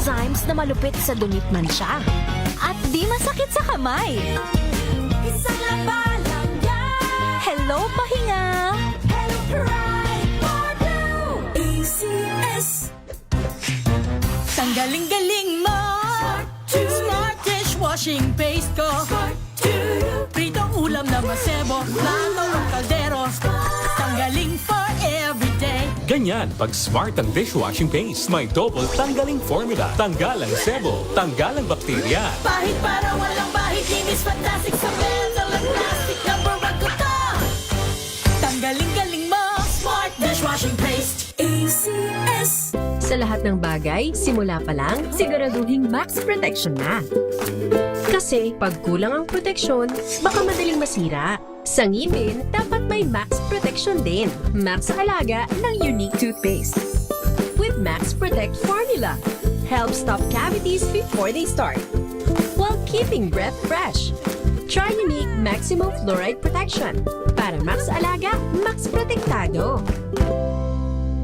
enzymes na malupit sa dunit man siya. At di masakit sa kamay. Isang labalang yan. Hello, pahinga! Hello, Pride for Blue. ACS. Tanggaling-galing mo. Smart dishwashing paste ko. Pritong ulam na masebo, plato o kaldero. Tanggaling for everyday. Ganyan pag smart ang dishwashing paste. May double tanggaling formula. Tanggal ang sebo, tanggal ang bakterya. Pahit para walang bahid, linis fantastic sa metal at plastic na bago to. Tanggaling-galing mo. Smart dishwashing paste. ACS. Sa lahat ng bagay, simula pa lang, siguraduhing max protection na. Kasi pag kulang ang proteksyon, baka madaling masira. Sa ngipin, dapat may max protection din. Max sa alaga ng unique toothpaste. With Max Protect Formula, help stop cavities before they start, while keeping breath fresh. Try unique maximum fluoride protection. Para max sa alaga, max protektado.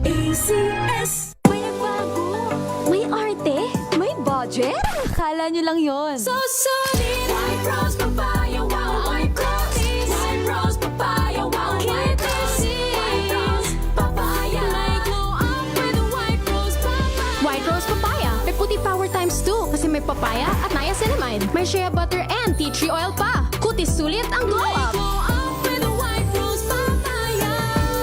ACS. May nagbago. May arte. May budget. Akala nyo lang yon. So solid. White rose papaya, wow, white rose. White rose papaya, wow, white rose. White rose papaya. May glow up with white rose papaya. White Rose Papaya. May puti power times 2 kasi may papaya at niacinamide. May shea butter and tea tree oil pa. Kutis sulit ang glow May up. glow up with white rose papaya.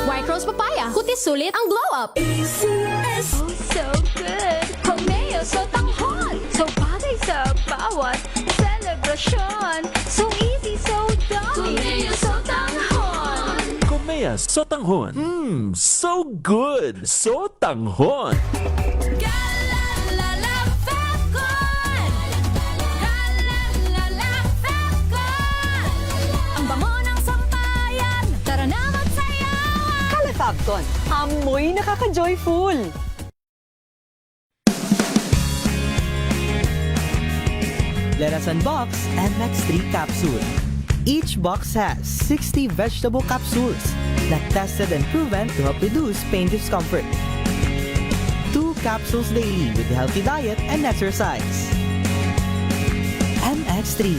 White Rose Papaya. Kutis sulit ang glow up. ACS. Oh, so good. Komeo, so tanghon. So bagay sa bawat celebration. So easy, so dummy. Komeo, so tanghon. Komea Sotanghon. So good! Sotanghon! Galalala Falcon. Galalala Falcon. Ang bango ng sampayan. Tara na magsayawan. Calefabcon. Amoy nakaka-joyful. Let us unbox MX3 capsule. Each box has 60 vegetable capsules that tested and proven to help reduce pain discomfort. 2 capsules daily with healthy diet and exercise. MX3.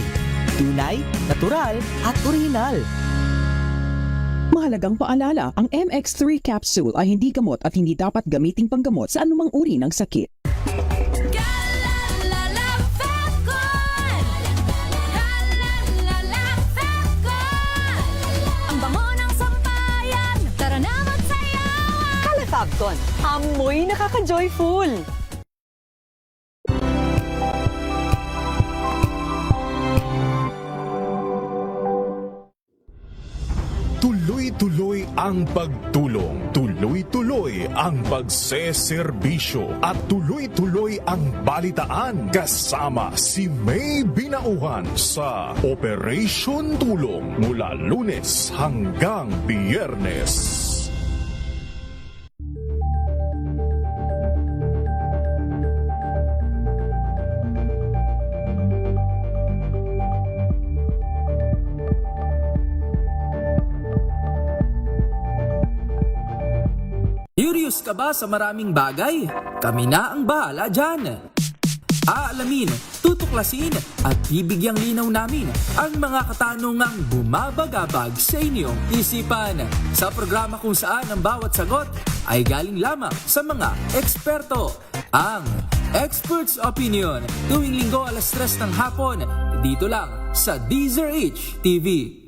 Tunay, natural, at original. Mahalagang paalala, ang MX3 capsule ay hindi gamot at hindi dapat gamiting panggamot sa anumang uri ng sakit. Galalala Falcon. Galalala Falcon. Ang bango ng sampayan. Tara na magsayawan. Calefabcon. Amoy nakaka-joyful. Tuloy-tuloy ang pagtulong, tuloy-tuloy ang pagseserbisyo at tuloy-tuloy ang balitaan kasama si May Binauhan sa Operation Tulong mula Lunes hanggang Biyernes. Curious ka ba sa maraming bagay? Kami na ang bahala dyan. Aalamin, tutuklasin at bibigyang linaw namin ang mga katanungang bumabagabag sa inyong isipan. Sa programa kung saan ang bawat sagot ay galing lamang sa mga eksperto. Ang Expert's Opinion, tuwing linggo alas 3 ng hapon, dito lang sa DZRH TV.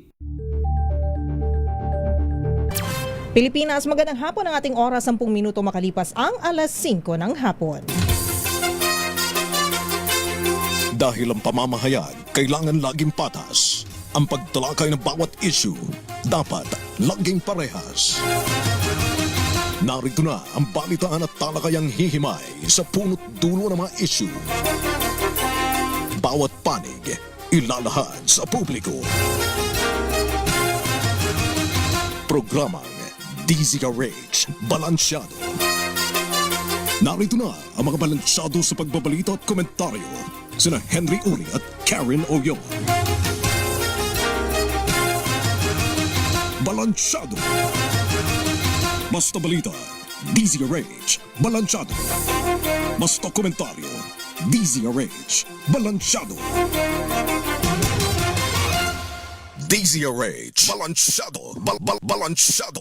Pilipinas, magandang hapon ang ating oras, 10 minuto makalipas ang alas 5 ng hapon. Dahil ang pamamahayag kailangan laging patas, ang pagtalakay ng bawat issue dapat laging parehas. Narito na ang balitaan at talakayang hihimay sa punot dulo ng mga issue. Bawat panig ilalahad sa publiko. Programang DZRH Balansyado. Narito na ang mga balansyado sa pagbabalita at komentaryo sina Henry Uri at Karen Oyon. Balansyado. Basta balita, DZRH Balansyado. Basta komentaryo, DZRH, balansyado. DZRH, balansyado,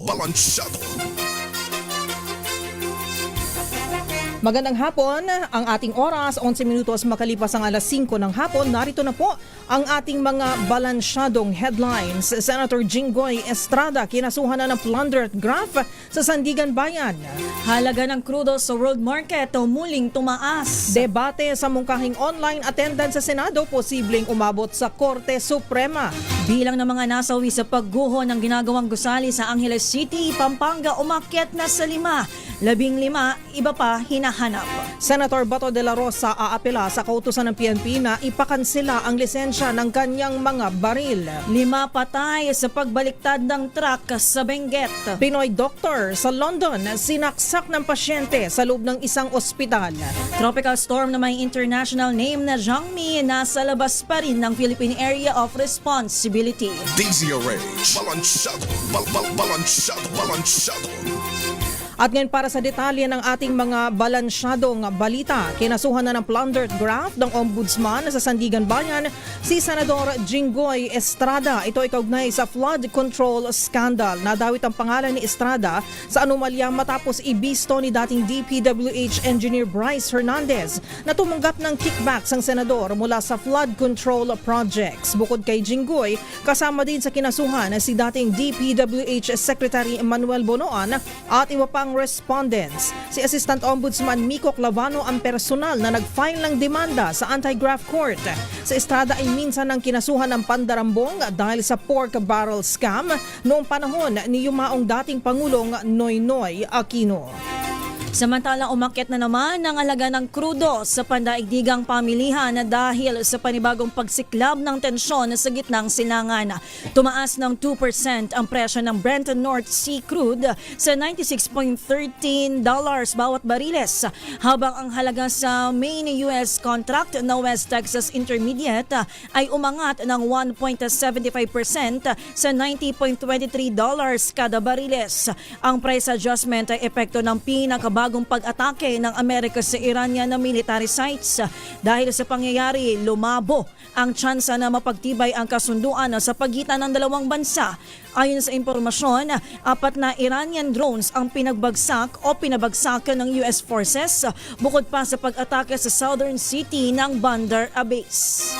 balansyado. Magandang hapon, ang ating oras, 11 minutos makalipas ang alas 5 ng hapon. Narito na po ang ating mga balansyadong headlines. Senator Jinggoy Estrada kinasuhan na ng plunder at graft sa Sandigan Bayan. Halaga ng krudo sa world market muling tumaas. Debate sa mungkahing online attendance sa Senado posibleng umabot sa Korte Suprema. Bilang ng mga nasawi sa pagguho ng ginagawang gusali sa Angeles City, Pampanga umakyat na sa 5. 15, iba pa hinahanap. Senator Bato de la Rosa aapela sa kautusan ng PNP na ipakansela ang lisensya ng kanyang mga baril. 5 patay sa pagbaliktad ng truck sa Benguet. Pinoy doctor sa London sinaksak ng pasyente sa loob ng isang ospital. Tropical storm na may international name na Jangmi nasa labas pa rin ng Philippine Area of Responsibility. DZRH, balansyado. At ngayon para sa detalye ng ating mga balansyadong balita, kinasuhan na ng plunder at graft ng Ombudsman sa Sandigan Bayan si Senador Jinggoy Estrada. Ito ay kaugnay sa flood control scandal. Nadawit ang pangalan ni Estrada sa anomalya matapos ibisto ni dating DPWH Engineer Bryce Hernandez na tumanggap ng kickbacks ang senador mula sa flood control projects. Bukod kay Jinggoy, kasama din sa kinasuhan si dating DPWH Secretary Manuel Bonoan at iba pang respondents. Si Assistant Ombudsman Miko Clavano ang personal na nag-file ng demanda sa Anti-Graft Court. Sa Estrada ay minsan ng kinasuhan ng pandarambong dahil sa pork barrel scam noong panahon ni yumaong dating Pangulong Noynoy Aquino. Samantalang umakyat na naman ang halaga ng krudo sa pandaigdigang pamilihan dahil sa panibagong pagsiklab ng tensyon sa gitnang silangan. Tumaas ng 2% ang presyo ng Brent North Sea crude sa $96.13 bawat bariles, habang ang halaga sa main US contract na West Texas Intermediate ay umangat ng 1.75% sa $90.23 kada bariles. Ang price adjustment ay epekto ng pinakabagong pag-atake ng Amerika sa Iranian na military sites. Dahil sa pangyayari, lumabo ang tsansa na mapagtibay ang kasunduan sa pagitan ng dalawang bansa. Ayon sa impormasyon, 4 na Iranian drones ang pinabagsakan ng US forces bukod pa sa pag-atake sa southern city ng Bandar Abbas.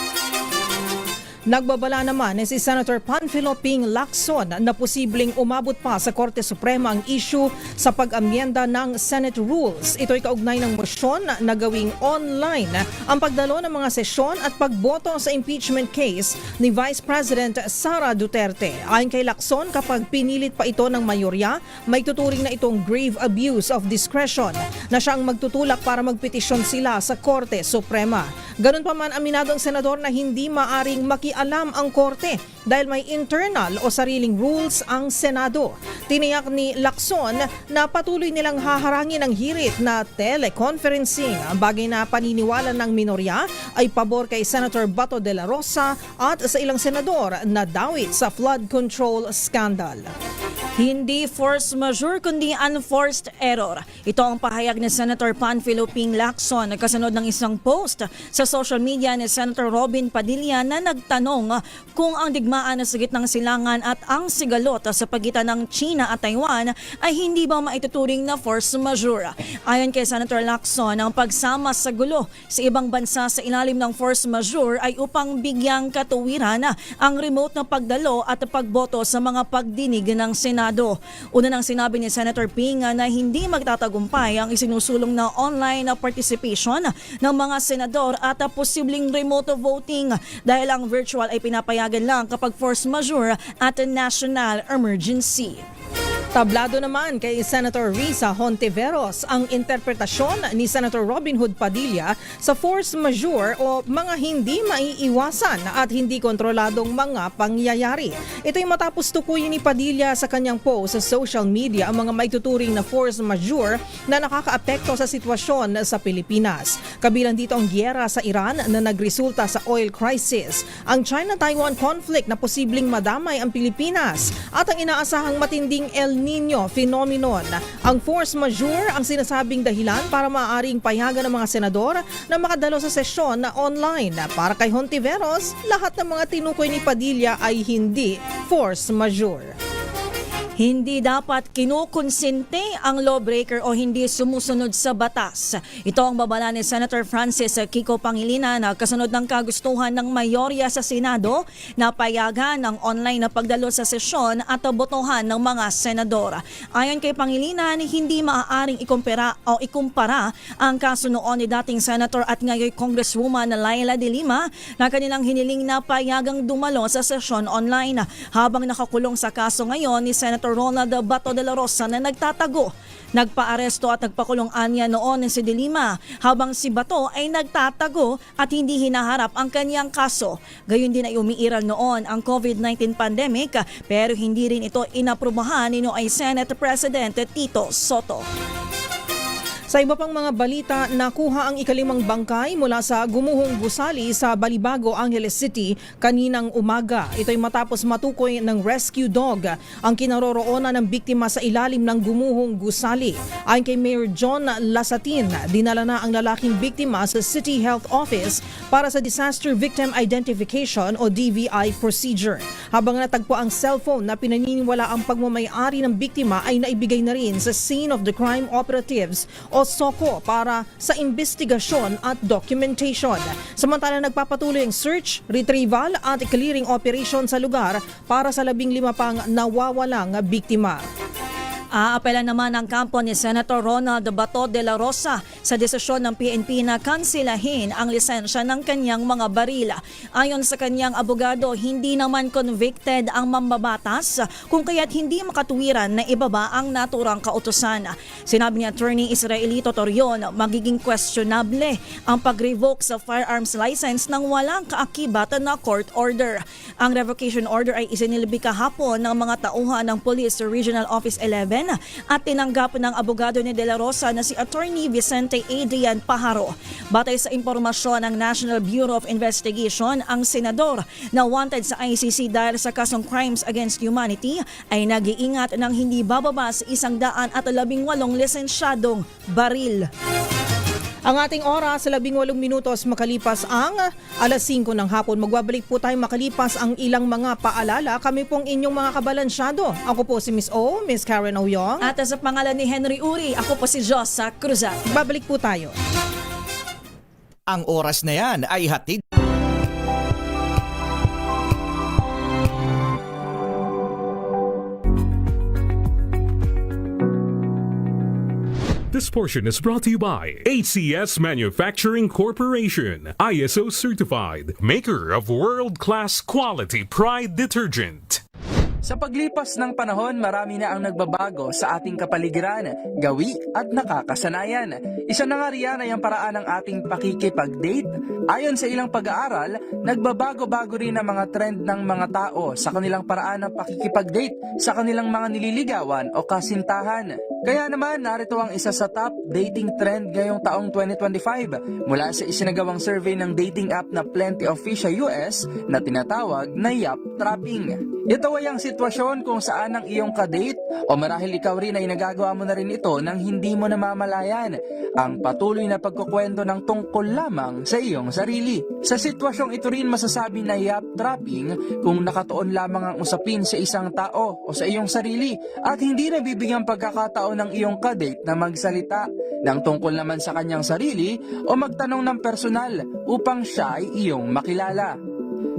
Nagbabala naman si Senator Panfilo Ping Lacson na posibleng umabot pa sa Korte Suprema ang issue sa pag-amyenda ng Senate rules. Ito'y kaugnay ng motion na gawing online ang pagdalo ng mga sesyon at pagboto sa impeachment case ni Vice President Sara Duterte. Ayon kay Lacson, kapag pinilit pa ito ng mayorya, may tuturing na itong grave abuse of discretion na siyang magtutulak para magpetisyon sila sa Korte Suprema. Ganun pa man, aminado ang senador na hindi maaring makialam ang korte dahil may internal o sariling rules ang Senado. Tiniyak ni Lacson na patuloy nilang haharangin ang hirit na teleconferencing. Ang bagay na paniniwala ng minorya ay pabor kay Senator Bato de la Rosa at sa ilang senador na dawit sa flood control scandal. Hindi force majeure kundi unforced error. Ito ang pahayag ni Senator Panfilo Ping Lacson kasunod ng isang post sa social media ni Senator Robin Padilla na nagtanong kung ang digmaan sa gitnang silangan at ang sigalot sa pagitan ng China at Taiwan ay hindi ba maituturing na force majeure. Ayon kay Senator Lacson, ang pagsama sa gulo sa ibang bansa sa ilalim ng force majeure ay upang bigyang katuwiran ang remote na pagdalo at pagboto sa mga pagdinig ng Senado. Una nang sinabi ni Senator Ping na hindi magtatagumpay ang isinusulong na online participation ng mga senador at posibleng remote voting dahil ang virtual ay pinapayagan lang kapag force majeure at national emergency. Tablado naman kay Senator Risa Hontiveros ang interpretasyon ni Senator Robin Hood Padilla sa force majeure o mga hindi maiiwasan at hindi kontroladong mga pangyayari. Ito'y matapos tukuyin ni Padilla sa kanyang post sa social media ang mga maituturing na force majeure na nakakaapekto sa sitwasyon sa Pilipinas. Kabilang dito ang giyera sa Iran na nagresulta sa oil crisis, ang China-Taiwan conflict na posibleng madamay ang Pilipinas at ang inaasahang matinding El Nino phenomenon. Ang force majeure ang sinasabing dahilan para maaaring payagan ng mga senador na makadalo sa sesyon na online. Para kay Hontiveros, lahat ng mga tinukoy ni Padilla ay hindi force majeure. Hindi dapat kinukonsente ang lawbreaker o hindi sumusunod sa batas. Ito ang babala ni Senator Francis Kiko Pangilinan na kasunod ng kagustuhan ng mayorya sa Senado na payagan ang online na pagdalo sa sesyon at botohan ng mga senador. Ayon kay Pangilinan, hindi maaaring ikumpara ang kaso noon ni dating Senator at ngayon Congresswoman Laila de Lima na kanilang hiniling na payagang dumalo sa sesyon online habang nakakulong sa kaso ngayon ni Senator Ronald Bato de la Rosa na nagtatago. Nagpaaresto at nagpakulong anya noon si De Lima habang si Bato ay nagtatago at hindi hinaharap ang kanyang kaso. Gayon din ay umiiral noon ang COVID-19 pandemic pero hindi rin ito inaprubahan ni noong Senate President Tito Soto. Sa iba pang mga balita, nakuha ang ikalimang bangkay mula sa gumuhong gusali sa Balibago, Angeles City kaninang umaga. Ito'y matapos matukoy ng rescue dog ang kinaroroonan ng biktima sa ilalim ng gumuhong gusali. Ayon kay Mayor John Lasatin, dinala na ang lalaking biktima sa City Health Office para sa Disaster Victim Identification o DVI procedure. Habang natagpo ang cellphone na pinaniniwala ang pagmamayari ng biktima ay naibigay na rin sa Scene of the Crime Operatives o SOCO para sa investigasyon at documentation. Samantala nagpapatuloy ang search, retrieval at clearing operation sa lugar para sa 15 pang nawawalang biktima. Aapela naman ang kampo ni Senator Ronald Bato de la Rosa sa desisyon ng PNP na kansilahin ang lisensya ng kanyang mga baril. Ayon sa kanyang abogado, hindi naman convicted ang mambabatas kung kaya't hindi makatuwiran na ibaba ang naturang kautusan. Sinabi ni Attorney Israelito Torion, magiging questionable ang pag-revoke sa firearms license nang walang kaakibat na court order. Ang revocation order ay isinilbi kahapon ng mga tauhan ng Police Regional Office 11 at tinanggap ng abogado ni De La Rosa na si Attorney Vicente Adrian Pajaro. Batay sa impormasyon ng National Bureau of Investigation, ang senador na wanted sa ICC dahil sa kasong Crimes Against Humanity ay nag-iingat ng hindi bababa sa 118 lisensyadong baril. Ang ating oras, 18 minutos makalipas ang 5:00 ng hapon. Magbabalik po tayo makalipas ang ilang mga paalala. Kami pong inyong mga kabalansyado. Ako po si Miss O, Miss Karen Oyong. At sa pangalan ni Henry Uri, ako po si Josa Cruzat. Babalik po tayo. Ang oras na yan ay hatid. This portion is brought to you by HCS Manufacturing Corporation, ISO certified, maker of world-class quality Pride detergent. Sa paglipas ng panahon, marami na ang nagbabago sa ating kapaligiran, gawi at nakakasanayan. Isa na nga riyan ay ang paraan ng ating pakikipag-date. Ayon sa ilang pag-aaral, nagbabago-bago rin ang mga trend ng mga tao sa kanilang paraan ng pakikipag-date sa kanilang mga nililigawan o kasintahan. Kaya naman, narito ang isa sa top dating trend ngayong taong 2025 mula sa isinagawang survey ng dating app na Plenty of Fish sa US na tinatawag na Yap Trapping. Ito ay ang sitwasyon kung saan ang iyong kadate o marahil ikaw rin ay nagagawa mo na rin ito nang hindi mo namamalayan ang patuloy na pagkukwento ng tungkol lamang sa iyong sarili. Sa sitwasyong ito rin masasabi na Yap Trapping kung nakatuon lamang ang usapin sa isang tao o sa iyong sarili at hindi nabibigyan pagkakataon ng iyong kadate na magsalita ng tungkol naman sa kanyang sarili o magtanong ng personal upang siya ay iyong makilala.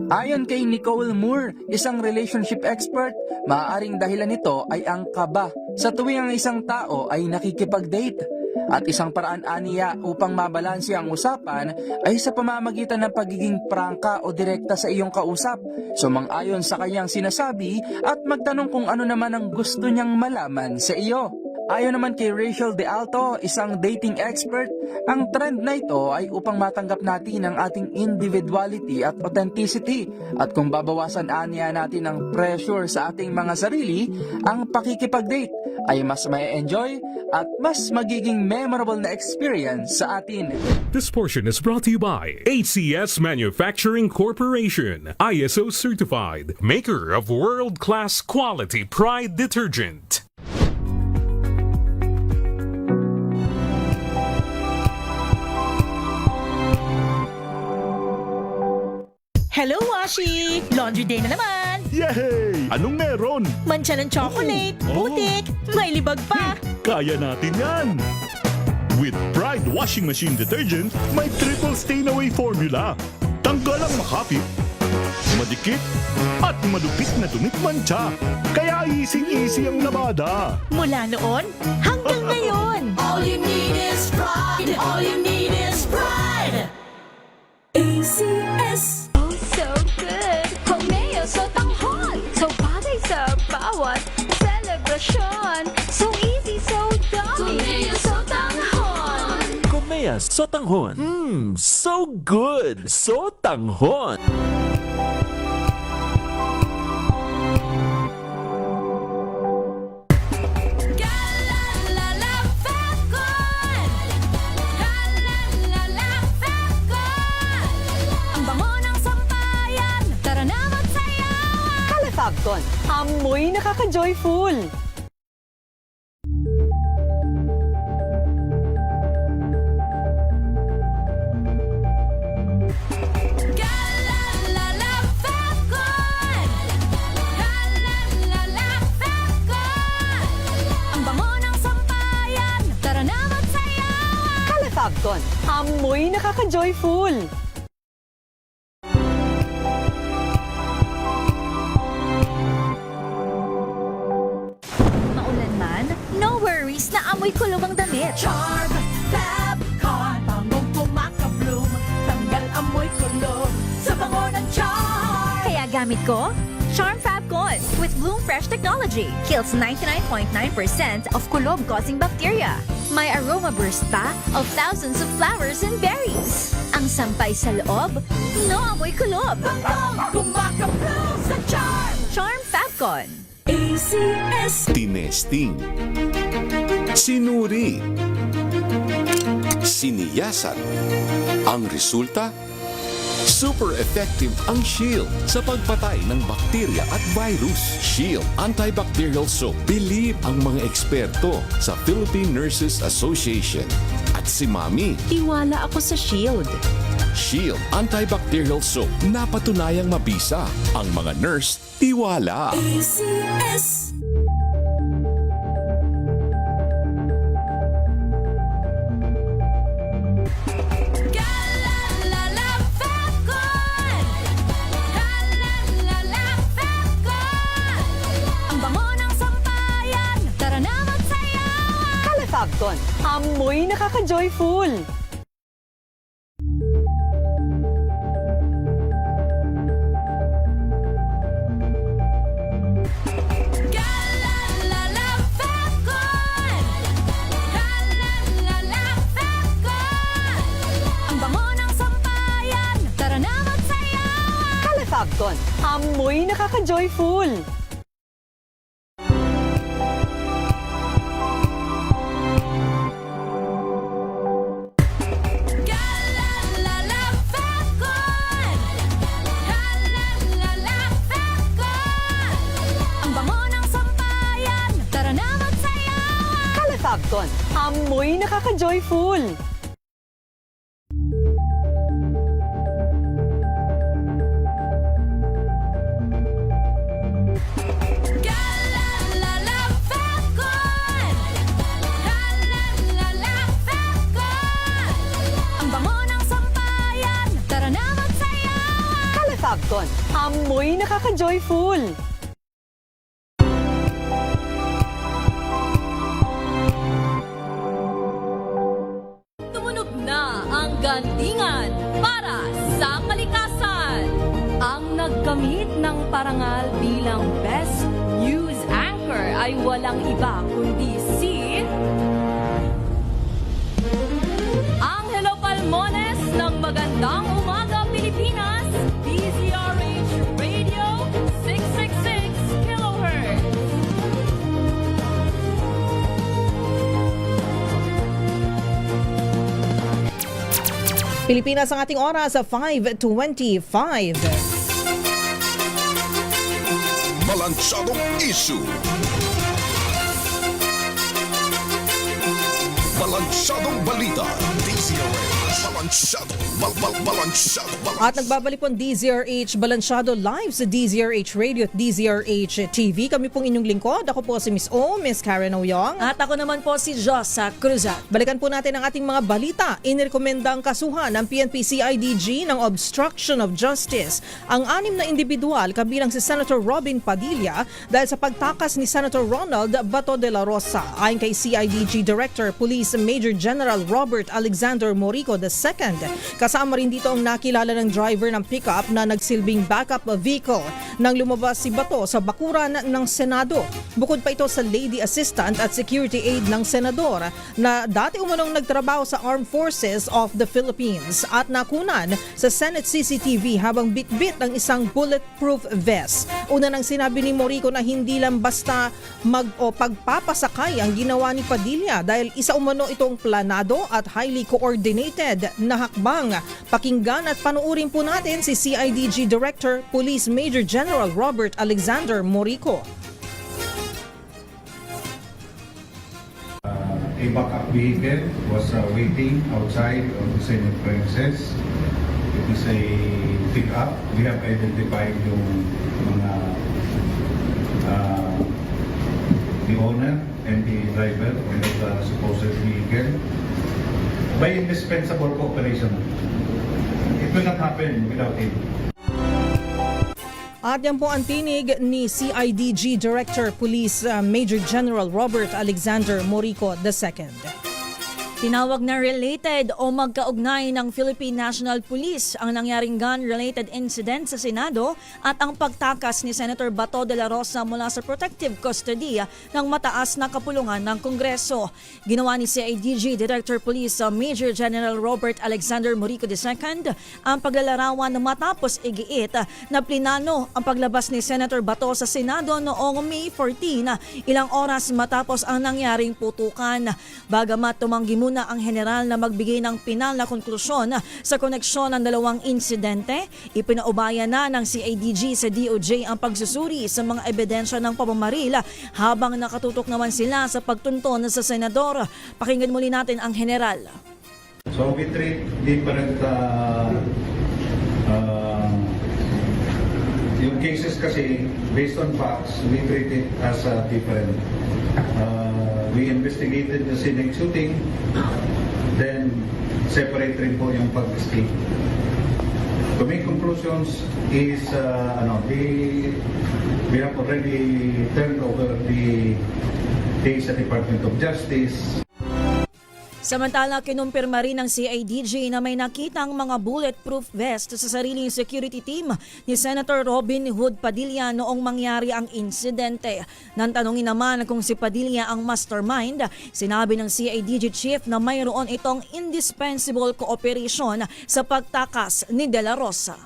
Ayon kay Nicole Moore, isang relationship expert, maaaring dahilan nito ay ang kaba sa tuwing ang isang tao ay nakikipag-date. At isang paraan aniya upang mabalanse ang usapan ay sa pamamagitan ng pagiging prangka o direkta sa iyong kausap, sumang-ayon sa kanyang sinasabi at magtanong kung ano naman ang gusto niyang malaman sa iyo. Ayon naman kay Rachel De Alto, isang dating expert, ang trend na ito ay upang matanggap natin ang ating individuality at authenticity. At kung babawasan aniya natin ang pressure sa ating mga sarili, ang pakikipag-date ay mas may enjoy at mas magiging memorable na experience sa atin. This portion is brought to you by HCS Manufacturing Corporation, ISO certified, maker of world-class quality Pride detergent. Hello, Washi! Laundry day na naman! Yay! Anong meron? Mancha ng chocolate, putik, may libag pa. Kaya natin yan! With Pride Washing Machine Detergent, may triple stain-away formula. Tanggal ang makapit, madikit, at malupit na dumit mancha. Kaya easy-easy ang labada. Mula noon hanggang ngayon. All you need is pride. All you need is pride. ACS. Oh, so good! Komeo so tanghon! So bagay sa bawat selebrasyon. So easy, so yummy! Komeo so tanghon. Komea Sotanghon. So good! Sotanghon! Galalala Falcon. Galalala Falcon. Ang bango ng sampayan. Tara na magsayawan. Calafabcon, amoy nakaka-joyful. Galalala Falcon. Galalala Falcon. Ang bango ng sampayan. Tara na magsayawan. Calafabcon, amoy nakaka-joyful. Maulan man, no worries na amoy kulob ang damit. Charm Fabcon. Bangong pumakabloom. Tanggal amoy kulob. Sa bango ng charm. Kaya gamit ko, Charm Fabcon with Bloom Fresh technology. Kills 99.9% of kulob-causing bacteria. May aroma burst pa of thousands of flowers and berries. Ang sampay sa loob, no amoy kulob. Bangong pumakabloom sa charm. Charm Fabcon. ACS. Tinesting. Sinuri. Siniyasan. Ang resulta? Super effective ang Shield sa pagpatay ng bakterya at virus. Shield Antibacterial Soap. Believe ang mga eksperto sa Philippine Nurses Association. At si Mami. Tiwala ako sa Shield. Shield Antibacterial Soap. Napatunayang mabisa. Ang mga nurse, tiwala. ACS. Galalala Falcon. Galalala Falcon. Ang bango ng sampayan. Tara na magsayawan. Calafabcon, amoy nakaka-joyful. Galalala Falcon. Galalala Falcon. Ang bango ng sampayan. Tara na magsayawan. Calafabcon, amoy nakaka-joyful. Galalala Falcon. Galalala Falcon. Ang bango ng sampayan. Tara na magsayawan. Calafabcon, amoy nakaka-joyful. Galalala Falcon. Galalala Falcon. Ang bango ng sampayan. Tara na magsayawan. Calafabcon, amoy nakaka-joyful. Tumunog na ang gandingan para sa kalikasan. Ang nagkamit ng parangal bilang Best News Anchor ay walang iba kundi si Angelo Palmones ng Magandang Umaga Pilipinas, DZRH Radio 666 kHz. Pilipinas ang ating oras sa 5:25. Balansadong issue. Balansadong balita. DZRH Balansyado. Balansyado. At nagbabalik po ang DZRH Balansyado live sa DZRH Radio at DZRH TV. Kami pong inyong lingkod. Ako po si Miss O, Miss Karen Oyong. At ako naman po si Josa Cruzat. Balikan po natin ang ating mga balita. Inirekomenda ang kasuhan ng PNP-CIDG ng obstruction of justice ang 6 na individual kabilang si Senator Robin Padilla dahil sa pagtakas ni Senator Ronald Bato de la Rosa. Ayon kay CIDG Director Police Major General Robert Alexander Morico II, kasama rin dito ang nakilala ng driver ng pickup na nagsilbing backup vehicle nang lumabas si Bato sa bakuran ng Senado. Bukod pa ito sa lady assistant at security aide ng senador na dati umunong nagtrabaho sa Armed Forces of the Philippines at nakunan sa Senate CCTV habang bitbit ang isang bulletproof vest. Una nang sinabi ni Morico na hindi lang basta pagpapasakay ang ginawa ni Padilla dahil isa umano itong planado at highly coordinated na hakbang. Pakinggan at panuurin po natin si CIDG Director Police Major General Robert Alexander Morico. A backup vehicle was waiting outside of the Senate premises. It is a pickup. We have identified yung mga the owner and the driver of the supposed vehicle. By indispensable cooperation, it will not happen without it. At yan po ang tinig ni CIDG Director Police Major General Robert Alexander Morico II. Tinawag na related o magkaugnay ng Philippine National Police ang nangyaring gun-related incident sa Senado at ang pagtakas ni Senator Bato de la Rosa mula sa protective custody ng mataas na kapulungan ng Kongreso. Ginawa ni CIDG Director Police Major General Robert Alexander Morico II ang paglalarawan na matapos igiit na plinano ang paglabas ni Senator Bato sa Senado noong May 14, ilang oras matapos ang nangyaring putukan. Bagamat tumanggi muna ang general na magbigay ng pinal na konklusyon sa koneksyon ng dalawang insidente, ipinaubaya na ng CIDG sa DOJ ang pagsusuri sa mga ebidensya ng pamamaril habang nakatutok naman sila sa pagtunton sa senador. Pakinggan muli natin ang general. So we treat different yung cases kasi based on facts, we treat it as different. We investigated the scenic shooting, then separate rin po yung pag-escape. To make conclusions is, we have already turned over the case sa Department of Justice. Samantala, kinumpirma rin ng CIDG na may nakitang mga bulletproof vest sa sariling security team ni Senator Robin Hood Padilla noong mangyari ang insidente. Nang tanungin naman kung si Padilla ang mastermind, sinabi ng CIDG chief na mayroon itong indispensable cooperation sa pagtakas ni De La Rosa.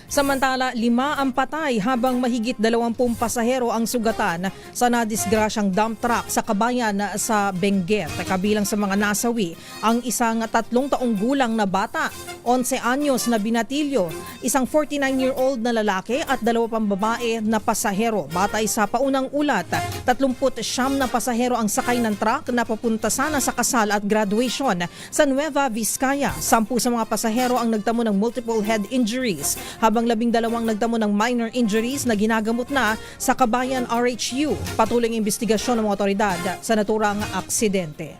Samantala, 5 ang patay habang mahigit 20 pasahero ang sugatan sa nadisgrasyang dump truck sa kabayan sa Benguet. Kabilang sa mga nasawi ang isang 3 taong gulang na bata, 11 anyos na binatilyo, isang 49-year-old na lalaki at 2 pang babae na pasahero. Batay sa paunang ulat, 39 na pasahero ang sakay ng truck na papunta sana sa kasal at graduation sa Nueva Vizcaya. 10 sa mga pasahero ang nagtamo ng multiple head injuries, habang 12 nagtamo ng minor injuries na ginagamot na sa Kabayan RHU. Patuloy ang investigasyon ng mga otoridad sa naturang aksidente.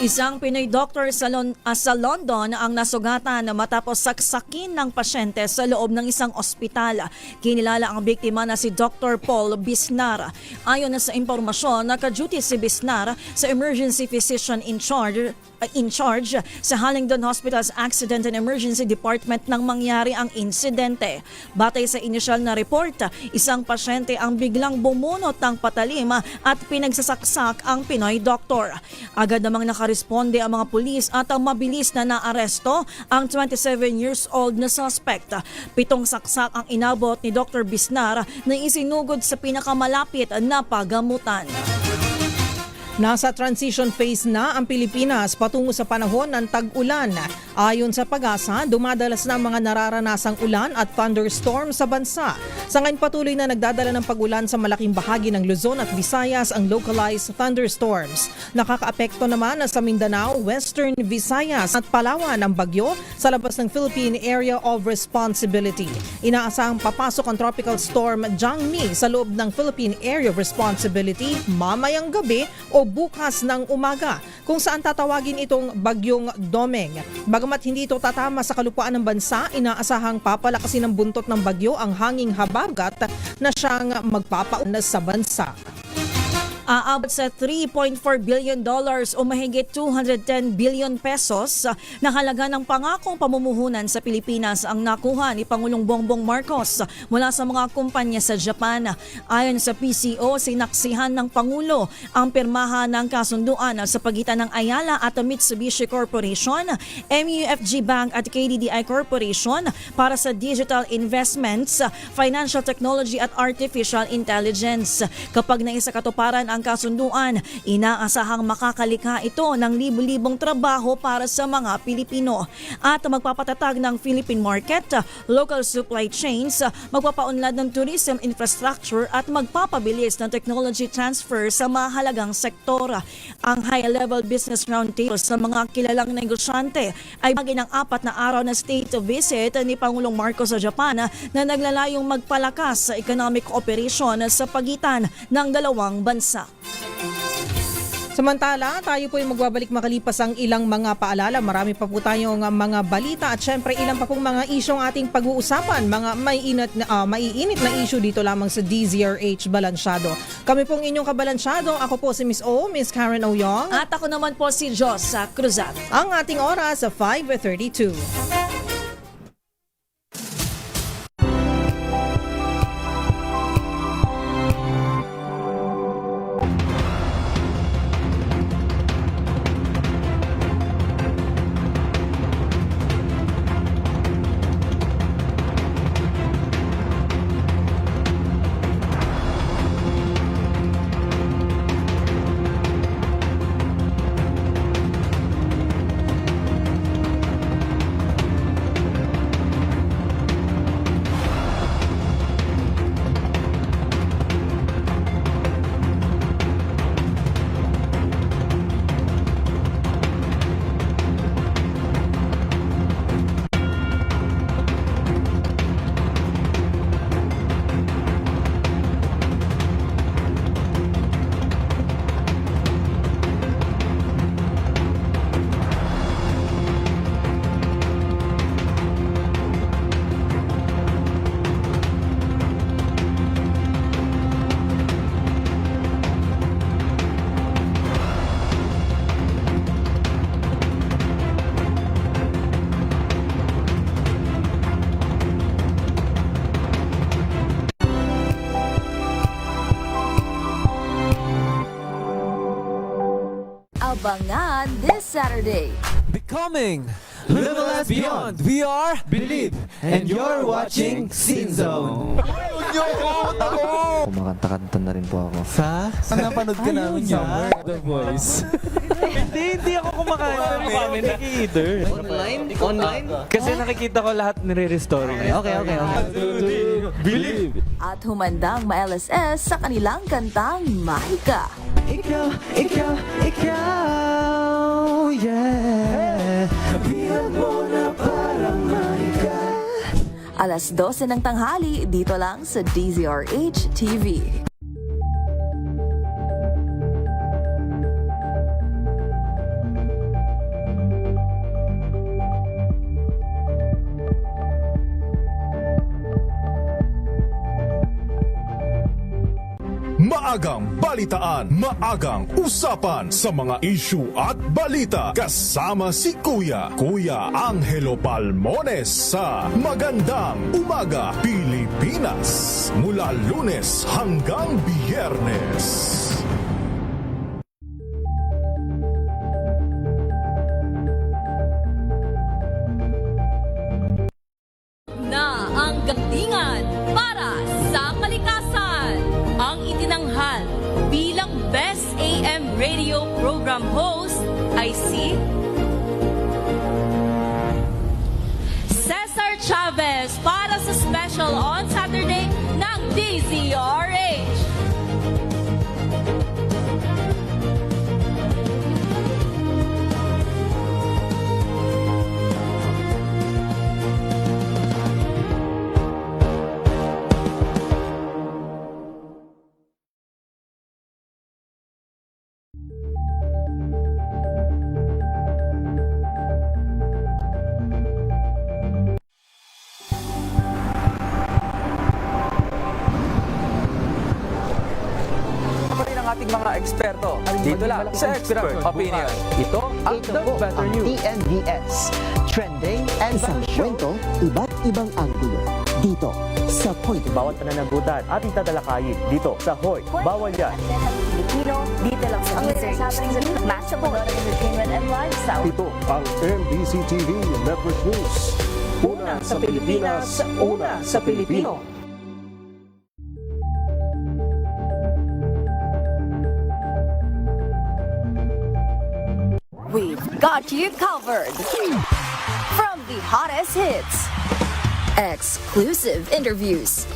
Isang Pinoy doctor sa London ang nasugatan matapos saksakin ng pasyente sa loob ng isang ospital. Kinilala ang biktima na si Dr. Paul Bisnar. Ayon na sa impormasyon, naka-duty si Bisnar sa emergency physician in charge sa Hillingdon Hospital's Accident and Emergency Department nang mangyari ang insidente. Batay sa inisyal na report, isang pasyente ang biglang bumunot ng patalim at pinagsasaksak ang Pinoy doctor. Agad namang nakaresponde ang mga pulis at ang mabilis na naaresto ang 27 years old na suspect. 7 saksak ang inabot ni Dr. Bisnar na isinugod sa pinakamalapit na pagamutan. Nasa transition phase na ang Pilipinas patungo sa panahon ng tag-ulan. Ayon sa PAGASA, dumadalas na ang mga nararanasang ulan at thunderstorm sa bansa. Sa ngayon patuloy na nagdadala ng pag-ulan sa malaking bahagi ng Luzon at Visayas ang localized thunderstorms. Nakakaapekto naman sa Mindanao, Western Visayas at Palawan ang bagyo sa labas ng Philippine Area of Responsibility. Inaasahang papasok ang tropical storm Jangmi sa loob ng Philippine Area of Responsibility mamayang gabi o bukas ng umaga, kung saan tatawagin itong Bagyong Domeng. Bagamat hindi ito tatama sa kalupaan ng bansa, inaasahang papalakasin ng buntot ng bagyo ang hanging habagat na siyang magpapaunlas sa bansa. Aabot sa $3.4 billion o mahigit 210 billion pesos na halaga ng pangakong pamumuhunan sa Pilipinas ang nakuha ni Pangulong Bongbong Marcos mula sa mga kumpanya sa Japan. Ayon sa PCO, sinaksihan ng Pangulo ang pirmahan ng kasunduan sa pagitan ng Ayala at Mitsubishi Corporation, MUFG Bank at KDDI Corporation para sa digital investments, financial technology at artificial intelligence. Kapag naisakatuparan ang kasunduan, inaasahang makakalika ito ng libu-libong trabaho para sa mga Pilipino at magpapatatag ng Philippine market, local supply chains, magpapaunlad ng tourism infrastructure at magpapabilis ng technology transfer sa mahalagang sektor. Ang high-level business roundtable sa mga kilalang negosyante ay bahagi ng 4 na araw na state visit ni Pangulong Marcos sa Japan na naglalayong magpalakas sa economic cooperation sa pagitan ng dalawang bansa. Samantala, tayo po ay magbabalik makalipas ang ilang mga paalala. Marami pa po tayong mga balita at syempre ilang pa pong mga isyong ating pag-uusapan. Mga maiinit na issue dito lamang sa DZRH Balansyado. Kami pong inyong kabalansyado. Ako po si Miss O, Miss Karen Oyong. At ako naman po si Jos Cruzat. Ang ating oras sa 5:32. Abangan this Saturday. Becoming Level S Beyond. We are Believe. And you're watching Scene Zone. Kumakanta-kanta na rin po ako. Saan napanood ka namin yun? The Voice. Hindi ako kumakanta. Either. Online? Kasi nakikita ko lahat nire-restore niya. Okay. Believe. At humandang ma-LSS sa kanilang kantang Mahika. Ikaw, yeah. Bihag mo na parang mahika. Alas 12 ng tanghali dito lang sa DZRH TV. Maagang balitaan, maagang usapan sa mga issue at balita. Kasama si Kuya Angelo Palmones sa Magandang Umaga Pilipinas. Mula Lunes hanggang Biyernes. Na ang gatingan para sa kalikasan ang itinanghal bilang Best PM radio program host ay si Cesar Chavez para sa special on Saturday ng DZRH. Ating mga eksperto. Dito lang sa Expert Opinion. Ito ang The Better News. TNVS. Trending and isang kwento, iba't ibang anggulo. Dito sa Point. Bawat pananagutan ating tatalakayin dito sa Hoy. Bawal yan. Filipino, dito lang sa DZRH. Matchable entertainment and lifestyle. Ito ang MBC TV Network News. Una sa Pilipinas, una sa Pilipino. We've got you covered. From the hottest hits, exclusive interviews,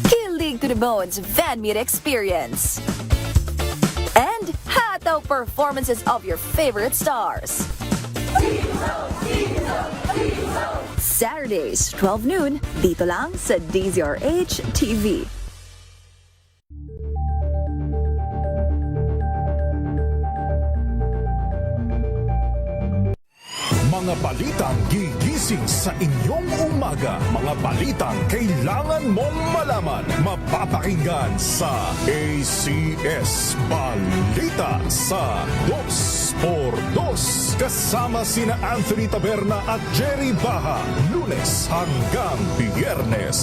kilig to the bones fan meet experience, and hataw performances of your favorite stars. Saturdays, 12 noon, dito lang sa DZRH TV. Mga balitang gigising sa inyong umaga. Mga balitang kailangan mong malaman. Mapapakinggan sa ACS Balita sa 2x2. Kasama sina Anthony Taberna at Jerry Baha. Lunes hanggang Biyernes.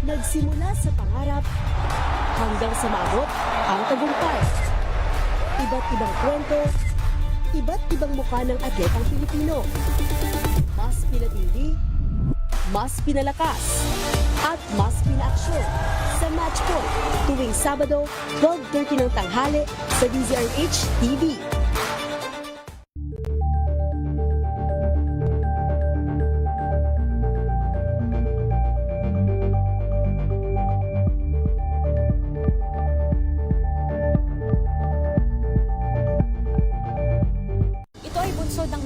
Nagsimula sa pangarap hanggang sa maabot ang tagumpay. Iba't ibang kwento, iba't ibang mukha ng atletang Pilipino. Mas pinatindi, mas pinalakas, at mas pinaaksyon sa Match Point tuwing Sabado, 12:30 ng tanghali sa DZRH TV.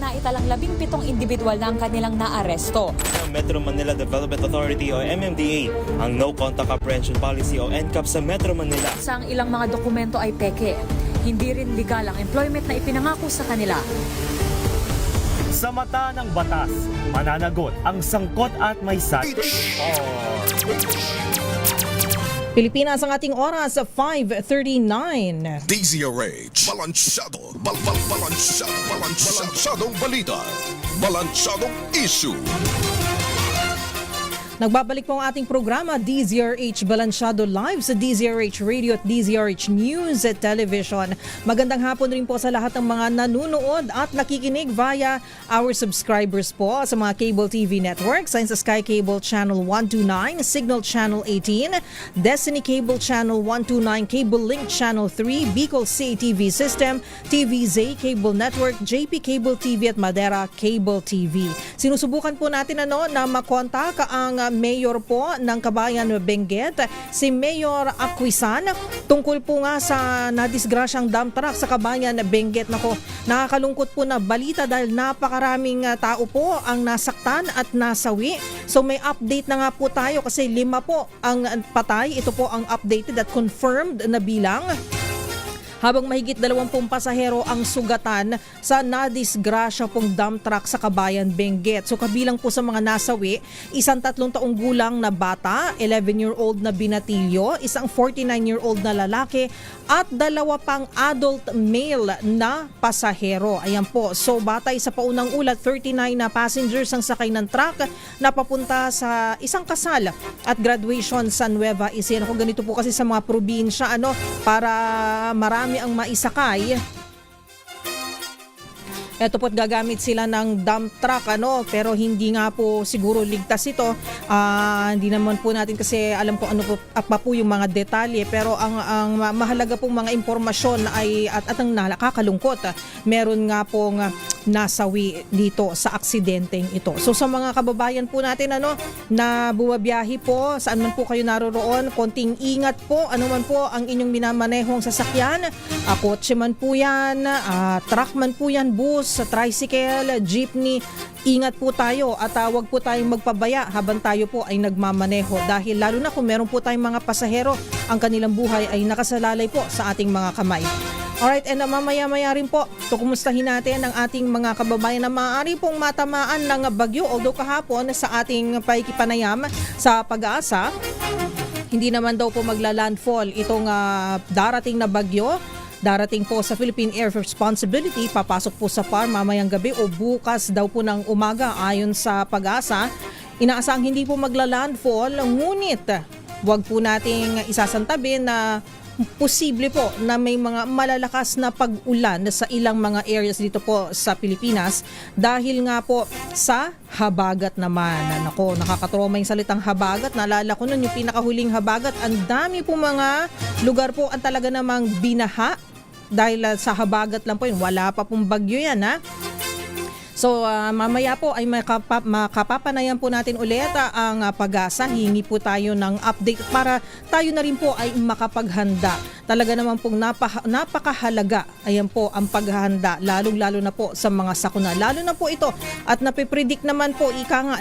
Naitalang 17 individual na ang kanilang naaresto. Metro Manila Development Authority o MMDA ang No Contact Apprehension Policy o NCAP sa Metro Manila. Sa ang ilang mga dokumento ay peke. Hindi rin legal ang employment na ipinangako sa kanila. Sa mata ng batas, mananagot ang sangkot at may Pilipinas ang ating oras, 5:39. DZRH, balansyadong balita, balansyadong issue. Nagbabalik po ang ating programa DZRH Balansyado Live sa DZRH Radio at DZRH News at Television. Magandang hapon rin po sa lahat ng mga nanunood at nakikinig via our subscribers po sa mga cable TV networks. Sa Sky Cable Channel 129, Signal Channel 18, Destiny Cable Channel 129, Cable Link Channel 3, Bicol CATV System, TVZ Cable Network, JP Cable TV at Madera Cable TV. Sinusubukan po natin na makontak ang mayor po ng Kabayan Benguet, si Mayor Acquisan, tungkol po nga sa nadisgrasyang dump truck sa Kabayan Benguet. Nako, nakakalungkot po na balita dahil napakaraming tao po ang nasaktan at nasawi. So may update na nga po tayo kasi 5 po ang patay. Ito po ang updated at confirmed na bilang. habang mahigit 20 pasahero ang sugatan sa nadisgrasya pong dump truck sa Kabayan, Benguet. So kabilang po sa mga nasawi, isang 3 taong gulang na bata, 11-year-old na binatilyo, isang 49-year-old na lalaki at 2 pang adult male na pasahero. Ayan po. So batay sa paunang ulat, 39 na passengers ang sakay ng truck na papunta sa isang kasal at graduation sa Nueva Ecija. Kung ganito po kasi sa mga probinsya, para marami ang maisakay. Ito po't gagamit sila ng dump truck, pero hindi nga po siguro ligtas ito. Hindi naman po natin kasi alam ko ano po yung mga detalye, pero ang mahalaga pong mga impormasyon ay at ang nakakalungkot, meron nga pong nasawi dito sa aksidenteng ito. So sa mga kababayan po natin na bumabiyahe po, saan man po kayo naroroon, konting ingat po, ano man po ang inyong minamanehong sasakyan, kotse man po yan, truck man po yan, bus, sa tricycle, jeepney, ingat po tayo at wag po tayong magpabaya habang tayo po ay nagmamaneho, dahil lalo na kung meron po tayong mga pasahero, ang kanilang buhay ay nakasalalay po sa ating mga kamay. Alright, and mamaya-maya rin po, kumustahin natin ang ating mga kababayan na maaari pong matamaan ng bagyo. Although kahapon sa ating paikipanayam sa Pag-asa, hindi naman daw po magla-landfall itong darating na bagyo. Darating po sa Philippine Air Responsibility, papasok po sa PAR mamayang gabi o bukas daw po ng umaga ayon sa Pag-asa. Inaasang hindi po magla-landfall, ngunit wag po nating isasantabi na posible po na may mga malalakas na pag-ulan sa ilang mga areas dito po sa Pilipinas dahil nga po sa habagat naman. Nako, nakakatrauma yung salitang habagat. Naalala ko nun yung pinakahuling habagat. Ang dami po mga lugar po ang talaga namang binaha dahil sa habagat lang po yun. Wala pa pong bagyo yan, ha? So mamaya po ay makapapanayan po natin ulit ang Pag-asa. Hingi po tayo ng update para tayo na rin po ay makapaghanda. Talaga naman pong napakahalaga, ayan po ang paghahanda, lalong-lalo na po sa mga sakuna. Lalo na po ito at napipredict naman po,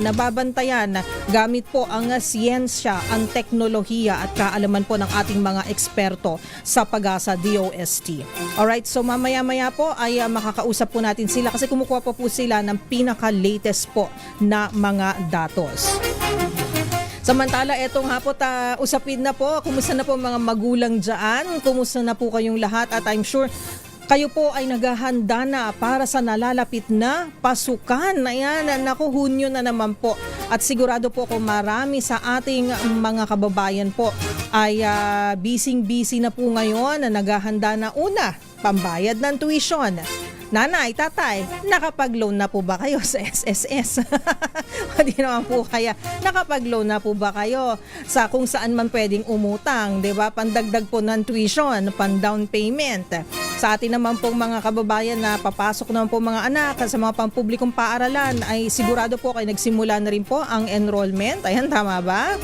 nababantayan gamit po ang siyensya, ang teknolohiya at kaalaman po ng ating mga eksperto sa Pag-asa DOST. Alright, so mamaya-maya po ay makakausap po natin sila kasi kumukuha po sila ng pinaka-latest po na mga datos. Samantala, etong hapot, usapin na po, kumusta na po mga magulang dyan, kumusta na po kayong lahat at I'm sure kayo po ay naghahanda na para sa nalalapit na pasukan. Ayan, naku, Hunyo na naman po. At sigurado po kung marami sa ating mga kababayan po ay busy na po ngayon na naghahanda na una, pambayad ng tuition. Nanay, tatay, nakapag-loan na po ba kayo sa SSS? Hindi naman po kaya, nakapag-loan na po ba kayo sa kung saan man pwedeng umutang, 'di ba? Pandagdag po ng tuition, pan-down payment. Sa atin naman pong mga kababayan na papasok naman po mga anak sa mga pampublikong paaralan ay sigurado po kayo nagsimula na rin po ang enrollment. Ayan, tama ba?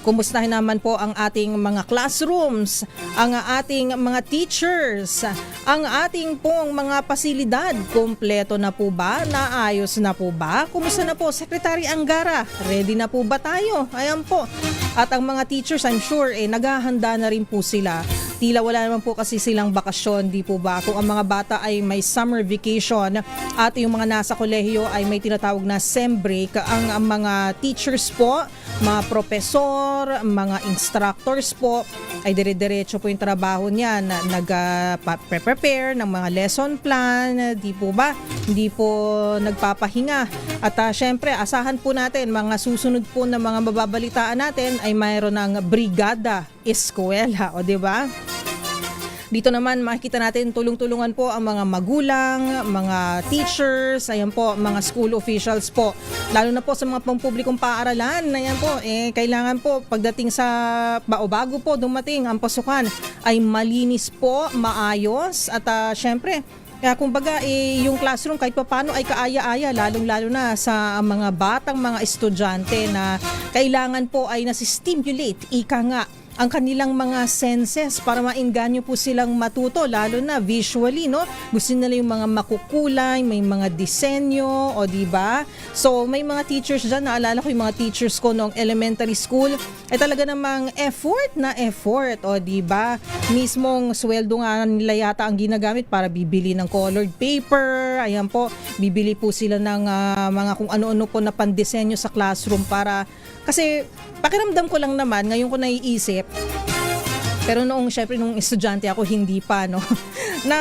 Kumustahin naman po ang ating mga classrooms, ang ating mga teachers, ang ating pong mga pasilidad. Kumpleto na po ba? Naayos na po ba? Kumusta na po, Secretary Angara? Ready na po ba tayo? Ayan po. At ang mga teachers, I'm sure, naghahanda na rin po sila. Tila wala naman po kasi silang bakasyon, di po ba? Kung ang mga bata ay may summer vacation at yung mga nasa kolehiyo ay may tinatawag na sem break, ang mga teachers po, mga profesor, mga instructors po, ay dire-diretso po yung trabaho niyan. Nag-prepare ng mga lesson plan, di po ba? Hindi po nagpapahinga. At syempre, asahan po natin, mga susunod po na mga mababalitaan natin ay mayroon ng Brigada Eskwela, o di ba? Dito naman makikita natin tulong-tulungan po ang mga magulang, mga teachers, ayan po, mga school officials po. Lalo na po sa mga pampublikong paaralan, ayan po, kailangan po pagdating sa bago po dumating ang pasukan ay malinis po, maayos at syempre, kaya kumbaga yung classroom kahit paano ay kaaya-aya, lalong-lalo na sa mga batang mga estudyante na kailangan po ay nasi-stimulate, ika nga, ang kanilang mga senses para maengganyo po silang matuto, lalo na visually, no? Gusto nila yung mga makukulay, may mga disenyo, o di ba? So may mga teachers dyan, naalala ko yung mga teachers ko noong elementary school, ay talaga namang effort, o di ba? Mismong sweldo nga nila yata ang ginagamit para bibili ng colored paper, ayan po, bibili po sila ng mga kung ano-ano po na pandisenyo sa classroom para, kasi pakiramdam ko lang naman, ngayon ko naiisip, pero noong syempre nung estudyante ako hindi pa, no, na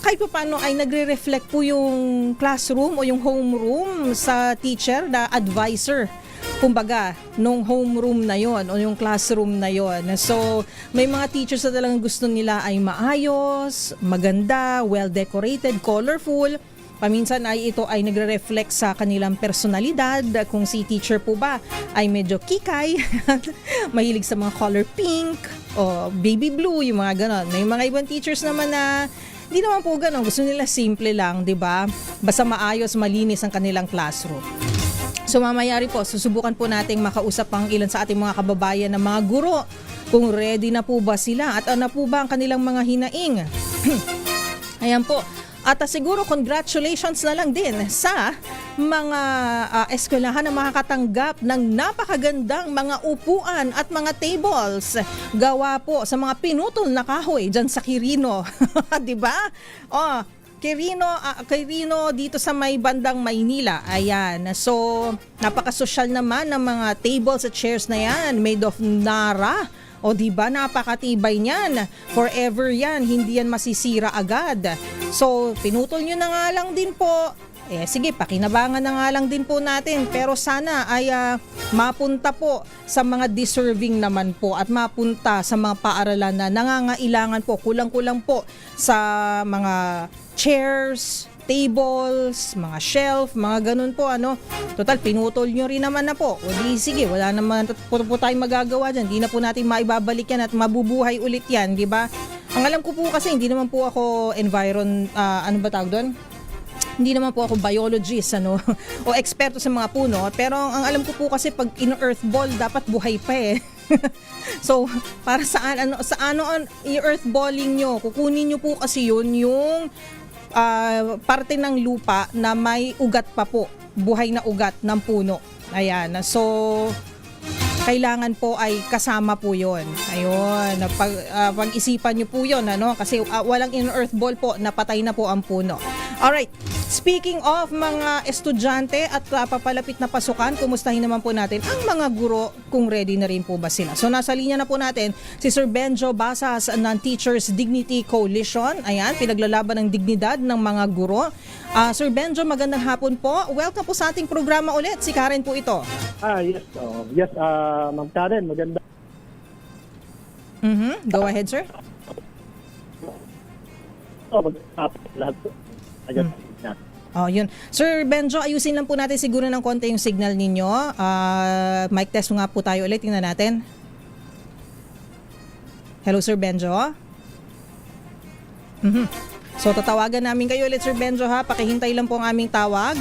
kahit pa paano ay nagre-reflect po yung classroom o yung homeroom sa teacher na advisor, kumbaga, nung homeroom na yon o yung classroom na yon. So, may mga teachers na talagang gusto nila ay maayos, maganda, well-decorated, colorful. Paminsan ay ito ay nagre-reflect sa kanilang personalidad, kung si teacher po ba ay medyo kikay, mahilig sa mga color pink o baby blue, yung mga ganon. May mga ibang teachers naman na hindi naman po ganon, gusto nila simple lang, di ba? Basta maayos, malinis ang kanilang classroom. So mamaya rin po, susubukan po nating makausap ang ilan sa ating mga kababayan na mga guro, kung ready na po ba sila at ano po ba ang kanilang mga hinaing. Ayan po. At siguro congratulations na lang din sa mga eskwelahan na makakatanggap ng napakagandang mga upuan at mga tables. Gawa po sa mga pinutol na kahoy dyan sa Quirino. Diba? Oh, Quirino dito sa may bandang Maynila. Ayan. So, napakasosyal naman ng mga tables at chairs na yan. Made of Nara. O diba, napakatibay niyan. Forever yan, hindi yan masisira agad. So, pinutol nyo na nga lang din po. Sige, pakinabangan na nga lang din po natin. Pero sana ay mapunta po sa mga deserving naman po at mapunta sa mga paaralan na nangangailangan po, kulang-kulang po sa mga chairs, tables, mga shelf, mga ganun po, ano. Total, pinutol nyo rin naman na po. O di, sige, wala naman po tayong magagawa dyan. Di na po natin maibabalik yan at mabubuhay ulit yan, di ba? Ang alam ko po kasi, hindi naman po ako ano ba tawag doon? Hindi naman po ako biologist, ano, o eksperto sa mga puno. Pero ang alam ko po kasi, pag in-earth ball, dapat buhay pa eh. So, para saan, i-earth balling nyo? Kukunin nyo po kasi yun yung parte ng lupa na may ugat pa po, buhay na ugat ng puno. Ayan. So, kailangan po ay kasama po yon. Ayun. Pag-isipan nyo po yon, ano? Kasi walang in-earth ball po, napatay na po ang puno. Alright. Speaking of mga estudyante at papalapit na pasukan, kumustahin naman po natin ang mga guro kung ready na rin po ba sila. So nasa linya na po natin si Sir Benjo Basas ng Teachers Dignity Coalition. Ayan, pinaglalaban ng dignidad ng mga guro. Sir Benjo, magandang hapon po. Welcome po sa ating programa ulit. Si Karen po ito. Yes. Yes, Ma'am Karen, maganda. Go ahead, sir. Lahat po. Yun. Sir Benjo, ayusin lang po natin siguro ng konti yung signal ninyo. Mic test nga po tayo ulit. Tingnan natin. Hello, Sir Benjo. So, tatawagan namin kayo ulit, Sir Benjo, ha? Pakihintay lang po ang aming tawag.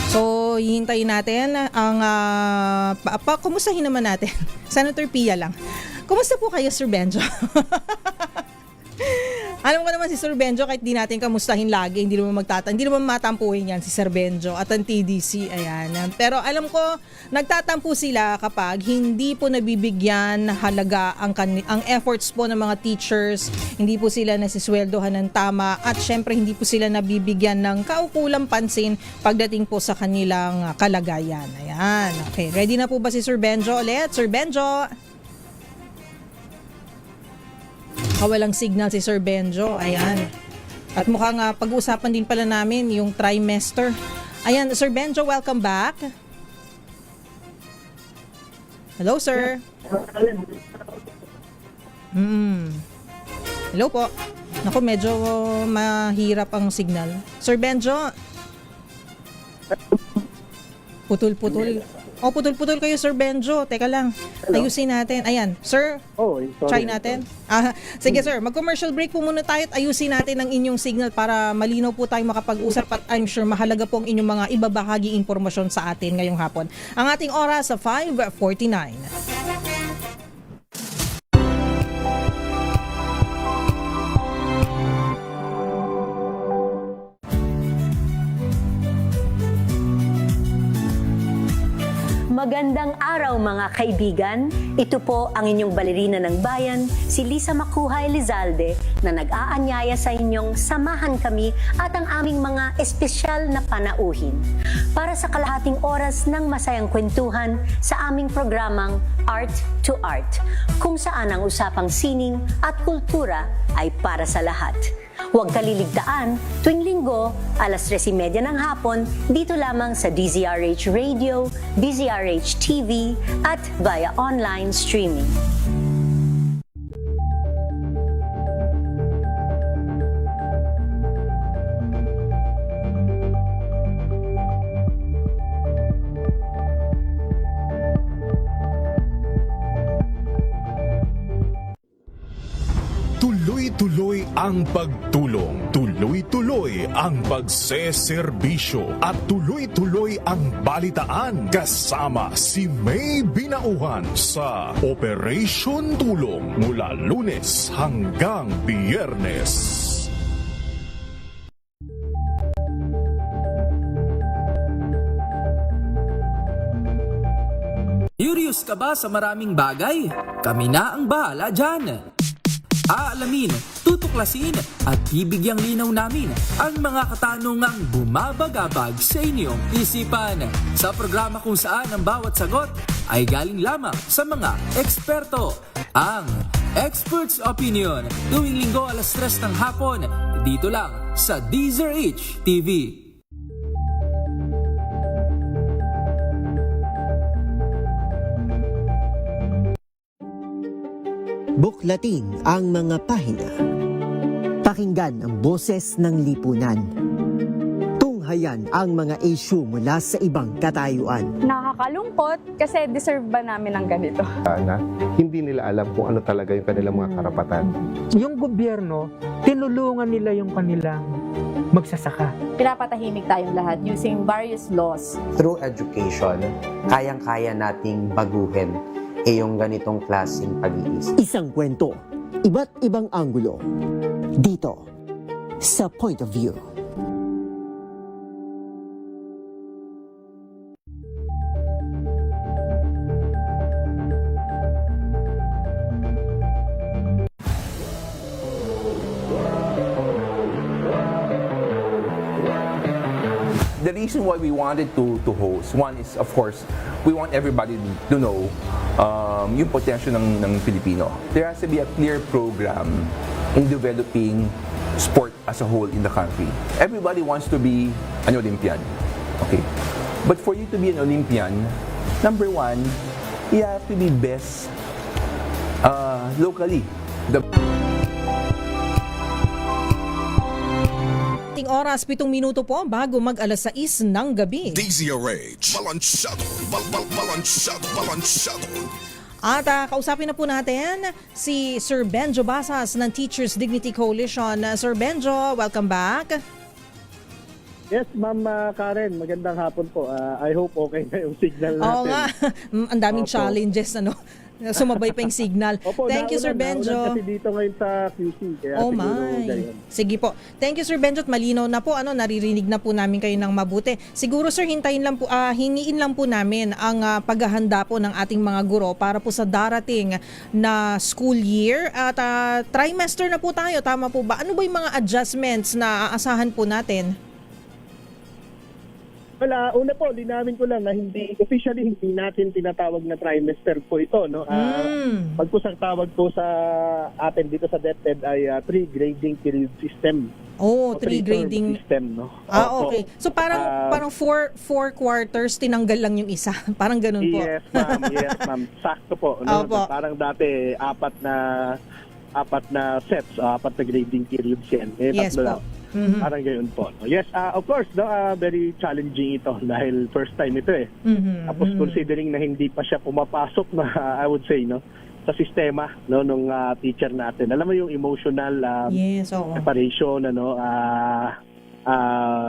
So, hihintayin natin ang... kumustahin naman natin? Senator Pia lang. Kumusta po kayo, Sir Benjo? Alam ko naman si Sir Benjo, kahit di natin kamustahin lagi, hindi naman matampuhin yan si Sir Benjo at ang TDC, ayan. Pero alam ko, nagtatampo sila kapag hindi po nabibigyan halaga ang efforts po ng mga teachers, hindi po sila nasisweldohan ng tama, at syempre hindi po sila nabibigyan ng kaukulang pansin pagdating po sa kanilang kalagayan. Ayan. Okay, ready na po ba si Sir Benjo ulit? Sir Benjo? Walang signal si Sir Benjo. Ayan. At mukhang pag-uusapan din pala namin yung trimester. Ayan, Sir Benjo, welcome back. Hello, sir. Hello po. Naku, medyo mahirap ang signal. Sir Benjo. Putol-putol. O, putol-putol kayo, Sir Benjo. Teka lang. Ayusin natin. Ayan, Sir, try natin. Sige, Sir. Mag-commercial break po muna tayo at ayusin natin ang inyong signal para malinaw po tayong makapag-usap at I'm sure mahalaga po ang inyong mga ibabahagi impormasyon sa atin ngayong hapon. Ang ating oras sa 5:49. Magandang araw mga kaibigan. Ito po ang inyong balerina ng bayan, si Lisa Makuhay Lizalde, na nag-aanyaya sa inyong samahan kami at ang aming mga espesyal na panauhin para sa kalahating oras ng masayang kwentuhan sa aming programang Art to Art, kung saan ang usapang sining at kultura ay para sa lahat. Huwag kaliligtaan, tuwing linggo, alas 3:30 ng hapon, dito lamang sa DZRH Radio, DZRH TV, at via online streaming. Tuloy-tuloy ang pagtulong, tuloy-tuloy ang pagseserbisyo, at tuloy-tuloy ang balitaan kasama si May Binauhan sa Operation Tulong mula Lunes hanggang Biyernes. Curious ka ba sa maraming bagay? Kami na ang bahala dyan. Aalamin, tutuklasin at bibigyang linaw namin ang mga katanungang bumabagabag sa inyong isipan. Sa programa kung saan ang bawat sagot ay galing lamang sa mga eksperto. Ang Expert's Opinion, tuwing linggo alas 3 ng hapon, dito lang sa DZRH TV. Buklatin ang mga pahina. Pakinggan ang boses ng lipunan. Tunghayan ang mga issue mula sa ibang katayuan. Nakakalungkot kasi deserve ba namin ng ganito? Na hindi nila alam kung ano talaga yung kanilang mga karapatan. Yung gobyerno, tinulungan nila yung kanilang magsasaka. Pinapatahimik tayong lahat using various laws. Through education, kayang-kaya nating baguhin yung ganitong klaseng pag-iisip. Isang kwento, iba't ibang anggulo. Dito, sa Point of View. The reason why we wanted to host, one is, of course, we want everybody to know yung potential ng Filipino. There has to be a clear program in developing sport as a whole in the country. Everybody wants to be an Olympian. Okay. But for you to be an Olympian, number one, you have to be best locally. Oras, 7 minuto po bago mag-alas 6 ng gabi. DZRH, balansyado. At kausapin na po natin si Sir Benjo Basas ng Teachers Dignity Coalition. Sir Benjo, welcome back. Yes, Ma'am Karen, magandang hapon po. I hope okay na yung signal natin. Oo nga, ang daming challenges, ano? Sumabay pa yung signal. Opo, Thank you, Sir Benjo. Kasi dito ngayon sa QC. Kaya oh my. Sige po. Thank you, Sir Benjo. Malinaw na po, naririnig na po namin kayo ng mabuti. Siguro, Sir, hingiin lang po namin ang paghahanda po ng ating mga guro para po sa darating na school year. At trimester na po tayo, tama po ba? Ano ba yung mga adjustments na aasahan po natin? Wala, una po, linawin ko lang na hindi natin tinatawag na trimester po ito, no? Pagpusang tawag po sa atin dito sa DepEd ay 3 grading period system. Oh, 3 grading system, no? Okay. So parang 4 quarters tinanggal lang yung isa. Parang ganun po. Yes, ma'am. Sakto po, no? Parang dati apat na sets, apat na grading periods yan. Yes po. Parang gayon po. No? Yes, of course, no, very challenging ito dahil first time ito eh. Tapos considering na hindi pa siya pumapasok na I would say no sa sistema no nung teacher natin. Alam mo yung emotional separation ano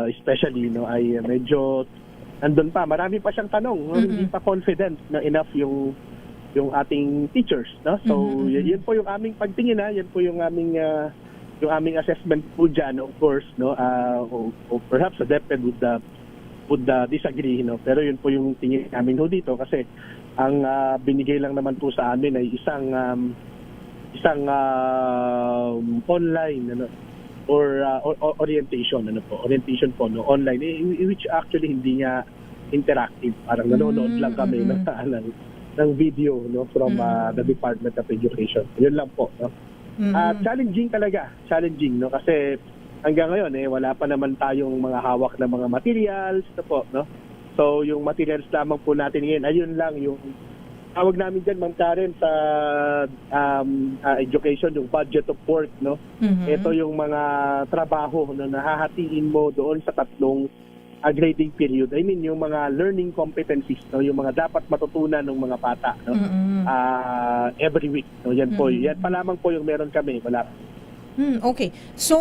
especially no ay medyo andun pa, marami pa siyang tanong, no? Hindi pa confident na enough yung ating teachers, no? So yan po yung aming pagtingin yan po yung aming assessment po dyan, of course, no? Or perhaps the DepEd would disagree, no? Pero yun po yung tingin namin ho dito kasi ang binigay lang naman po sa amin ay isang online ano or orientation orientation po no online which actually hindi niya interactive, parang nanonood lang kami ng video no from the Department of Education. Yun lang po no. Challenging no kasi hanggang ngayon wala pa naman tayong mga hawak na mga materials po no. So yung materials lamang po natin ngayon ayun lang yung tawag namin dyan, Ma'am Karen, sa education, yung budget of work, no? Ito yung mga trabaho na nahahatiin mo doon sa tatlong grading period. I mean, yung mga learning competencies, no? Yung mga dapat matutunan ng mga bata, no? Every week, no? Yan po. Yan pa lamang po yung meron kami. Wala. Okay. So,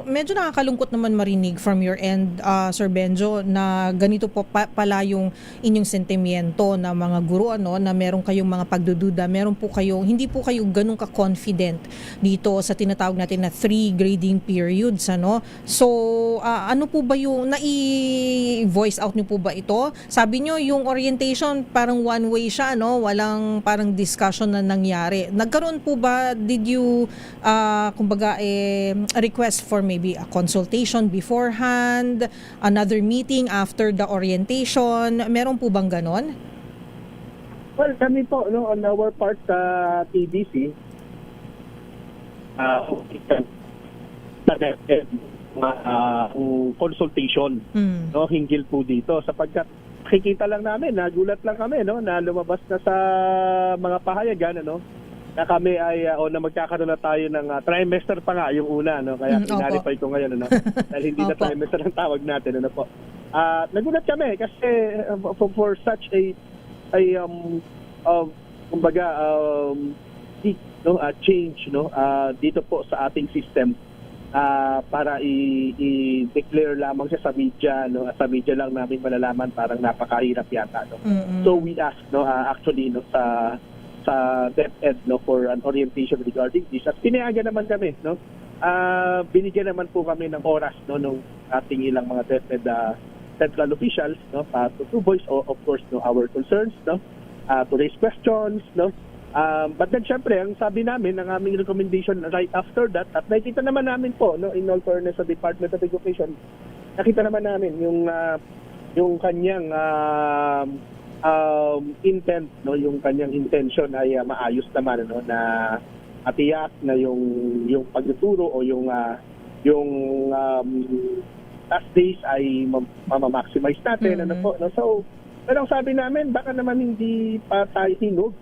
medyo nakakalungkot naman marinig from your end, Sir Benjo, na ganito po pala yung inyong sentimiento na mga guro, na meron kayong mga pagdududa, hindi po kayo ganun ka-confident dito sa tinatawag natin na 3 grading periods, ano? So, ano po ba yung, nai-voice out niyo po ba ito? Sabi niyo, yung orientation parang one way siya, no? Walang parang discussion na nangyari. Nagkaroon po ba, did you, kumbaga, request for maybe a consultation beforehand, another meeting after the orientation? Meron po bang ganon? Well, kami po, no, on our part sa TBC, consultation, no, hinggil po dito sapagkat nakikita lang namin, nagulat lang kami, no, na lumabas na sa mga pahayagan, ano, na kami ay na magkakaroon na tayo ng trimester pa nga yung una, no, kaya pinarify ko ngayon, ano, dahil hindi na trimester ang tawag natin, ano po. Nagulat kami kasi for such a kumbaga change, no, dito po sa ating system, para i-declare lamang siya sa media, no, sa media lang namin malalaman, parang napakahirap yata, no. So we asked, no, actually, no, sa DepEd, no, for an orientation regarding this. At pinayagan naman kami, no. Binigyan naman po kami ng oras, no, nung ating ilang mga DepEd central officials, no, to voice of course, no, our concerns, no, to raise questions, no. But then syempre, ang sabi namin, ang aming recommendation right after that, at nakita naman namin po, no, in all fairness sa Department of Education, nakita naman namin yung kanyang intent, no, yung kanyang intention ay maayos naman, no, na atiyak na yung pagtuturo o yung last days ay ma-maximize natin, ano po, no. So pero sabi namin, baka naman hindi pa tayo hinog,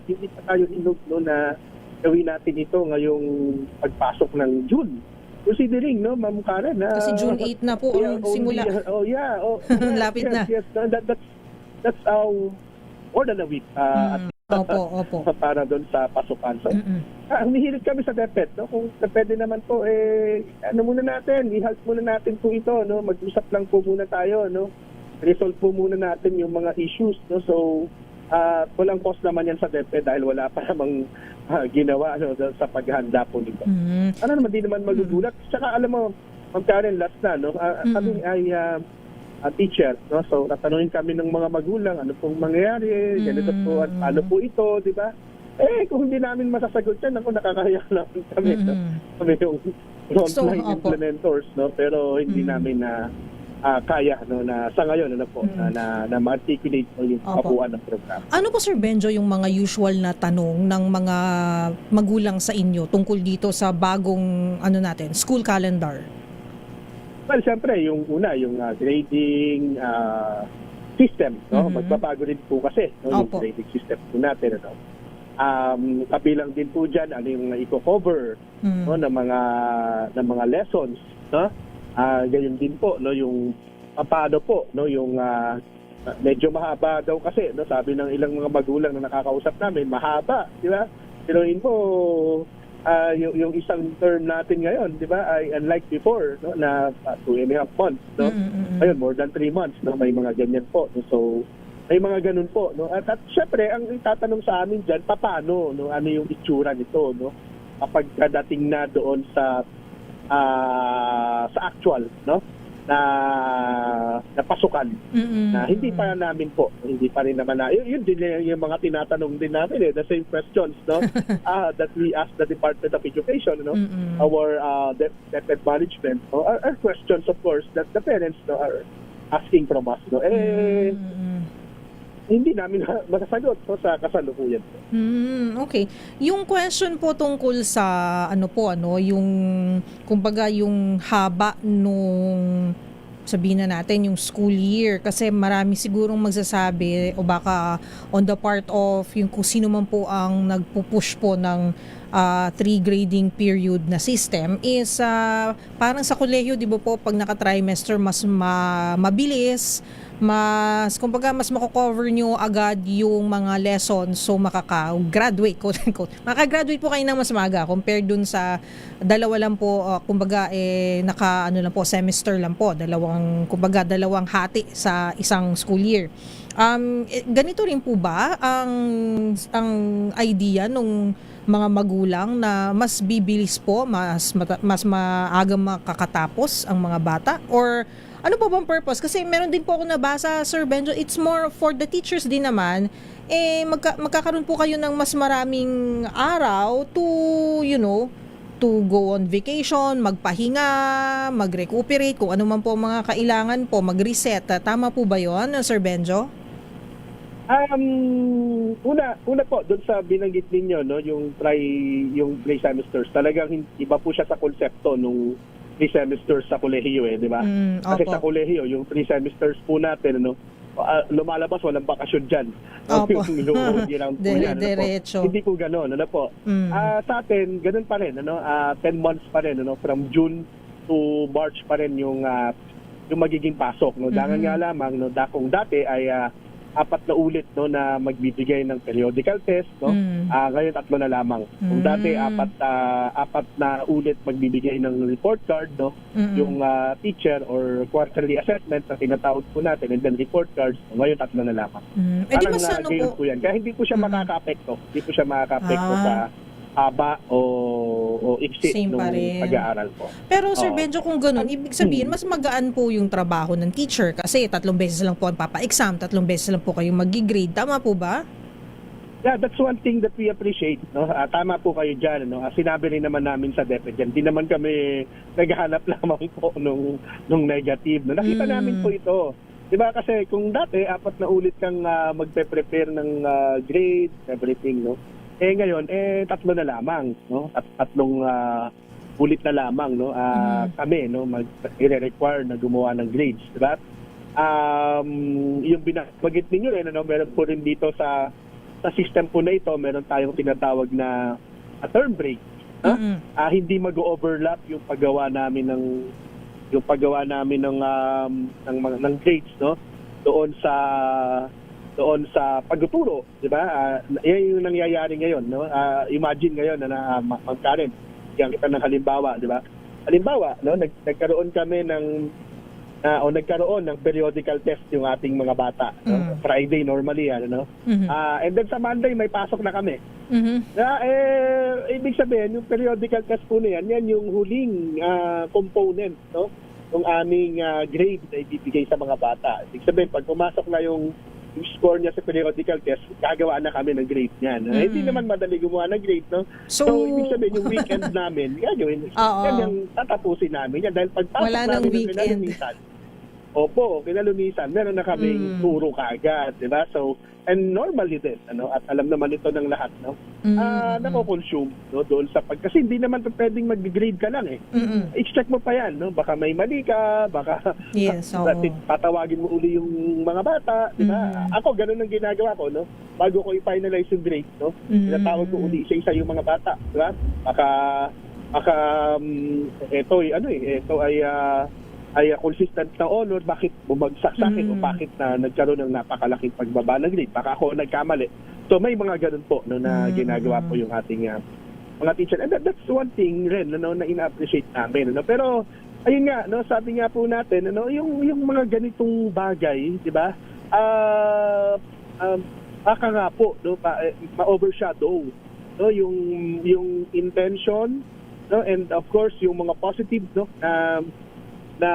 no, na gawin natin ito ngayong pagpasok ng June. Considering, no, Ma'am Karen, kasi June 8 na po ang simula. Lapit na. Yes, that's more than a week. Opo. Para doon sa pasukan. So, humihilig kami sa DepEd, no? Kung pwede naman po, ano muna natin, i-halt muna natin po ito, no? Mag-usap lang po muna tayo, no? Resolve po muna natin yung mga issues, no? So, walang cost naman yan sa DepEd dahil wala pa namang ginawa, no, sa paghahanda po nito. Ano naman, di naman magugulat. Tsaka alam mo, Ma'am Karen, last na, no? Kami ay teacher, no? So tatanungin kami ng mga magulang, ano pong mangyayari, ganito po at paano po ito, di ba? Kung hindi namin masasagot yan, ako nakakahiya namin kami, no? Kami yung frontline implementors, no? Pero hindi namin na kaya, no, na sa ngayon, ano po, na ma-articulate po yung kabuuan ng program. Ano po, Sir Benjo, yung mga usual na tanong ng mga magulang sa inyo tungkol dito sa bagong school calendar? Well, siyempre, yung una, yung grading system, no? Magbabago din po kasi, no, yung grading system po natin, no? Kabilang din po dyan, ano yung i-cover, no, ng mga lessons, no? Gayon din po, no, yung paano po, no, yung medyo mahaba daw kasi, no, sabi ng ilang mga magulang na nakakausap namin, mahaba, di ba? Pero po, yung isang term natin ngayon, di ba, ay unlike before, no, na 2.5 months, no? Ayun, more than 3 months, no, may mga ganyan po. No? So, may mga ganun po, no? At syempre, ang itatanong sa amin dyan, paano, no, ano yung itsura nito, no? Kapag dating na doon sa actual, no, na pasukan, na hindi pa namin po, hindi pa rin naman na, yun din yung mga tinatanong din namin, the same questions, no, that we ask the Department of Education, no, our DepEd management, no, are questions, of course, that the parents, no, are asking from us, no, hindi namin masasagot, no, sa kasalukuyan. Okay. Yung question po tungkol sa yung kumbaga yung haba nung sabihin na natin yung school year, kasi marami sigurong magsasabi o baka on the part of yung kung sino man po ang nagpupush po ng 3 grading period na system is parang sa kolehiyo, di ba po, pag naka-trimester mas mabilis, kumbaga mas mako-cover nyo agad yung mga lessons, so makaka-graduate, quote-unquote. Makaka-graduate po kayo ng mas maga compared dun sa dalawa lang po, kumbaga lang po, semester lang po, dalawang hati sa isang school year. Ganito rin po ba ang idea nung mga magulang na mas bibilis po, mas maaga makakatapos ang mga bata? Or ano po bang purpose? Kasi meron din po ako nabasa, Sir Benjo, it's more for the teachers din naman, magkakaroon po kayo ng mas maraming araw to, to go on vacation, magpahinga, mag-recuperate, kung ano man po mga kailangan po, mag-reset. Tama po ba yun, Sir Benjo? Una po, doon sa binanggit ninyo, no, yung play semesters, talagang iba po siya sa konsepto nung 3 semesters sa kolehiyo, di ba? Kasi sa kolehiyo, yung 3 semesters po natin, lumalabas, walang bakasyon dyan. Hindi po gano'n, sa atin, ganun pa rin, 10 months pa rin, from June to March pa rin yung magiging pasok. Dangan nga lamang, kung dati ay 4 na ulit, na magbibigay ng periodical test, ngayon 3 na lamang. Kung dati 4 na ulit magbibigay ng report card, yung teacher or quarterly assessment na tinatawag po natin, and then report cards, ngayon 3 na lamang. Parang po yan. Kaya hindi po siya makaka-apekto. Hindi po siya makaka-apekto sa haba o iksi ng pag-aaral po. Pero Sir Benjo, kung ganun, ibig sabihin, mas magaan po yung trabaho ng teacher kasi 3 beses lang po ang papa-exam, 3 beses lang po kayong mag-grade. Tama po ba? Yeah, that's one thing that we appreciate. Tama po kayo dyan. Sinabi rin naman namin sa DepEd dyan. Hindi naman kami naghahanap lamang po nung negative. Nakita namin po ito. Diba kasi kung dati 4 na ulit kang magpe-prepare ng grade, everything, ngayon, 3 na lamang, at 3 ulit na lamang, kami, i-require na gumawa ng grades, diba? Yung binagit ninyo rin, meron po rin dito sa system po na ito, meron tayong tinatawag na term break. Hindi mag-overlap yung paggawa namin ng grades, doon sa pagtuturo, di ba? Yan yung nangyayari ngayon, imagine ngayon na Karen, bigyan kita ng halimbawa, di ba? Halimbawa, nagkaroon kami nagkaroon ng periodical test yung ating mga bata. Friday normally yan, and then sa Monday may pasok na kami. Ibig sabihin, yung periodical test po na yan yung huling component, ng aming grade na ibibigay sa mga bata. Ibig sabihin, pag pumasok na yung score niya sa periodical test, gagawa na kami ng grade niyan. Hindi naman madali gumawa ng grade, So ibig sabihin, yung weekend namin, gagawin. Yan yung tatapusin namin. Yan, dahil pagpasok namin ng kinalunisan, kinalunisan, meron na kaming turo kaagad, di ba? So, and normally din, at alam naman ito ng lahat, nako-consume, doon sa kasi hindi naman pwedeng mag-grade ka lang, i-check mo pa yan, baka may mali ka, baka patawagin mo uli yung mga bata, di ba? Ako, ganun ang ginagawa ko, bago ko i-finalize yung grade, tinatawag ko uli isa-isa yung mga bata, di ba? Baka ito ay consistent na honor, bakit bumagsak sa akin o bakit na nagkaroon ng napakalaking pagbaba ng grade, baka ako nagkamali. So may mga ganun po no, na ginagawa po yung ating mga teacher, and that's one thing rin no, na ina-appreciate namin no. Pero ayun nga no, sabi nga po natin ano, yung mga ganitong bagay, di ba, baka nga po no, ma-overshadow no, yung intention no, and of course yung mga positive no, na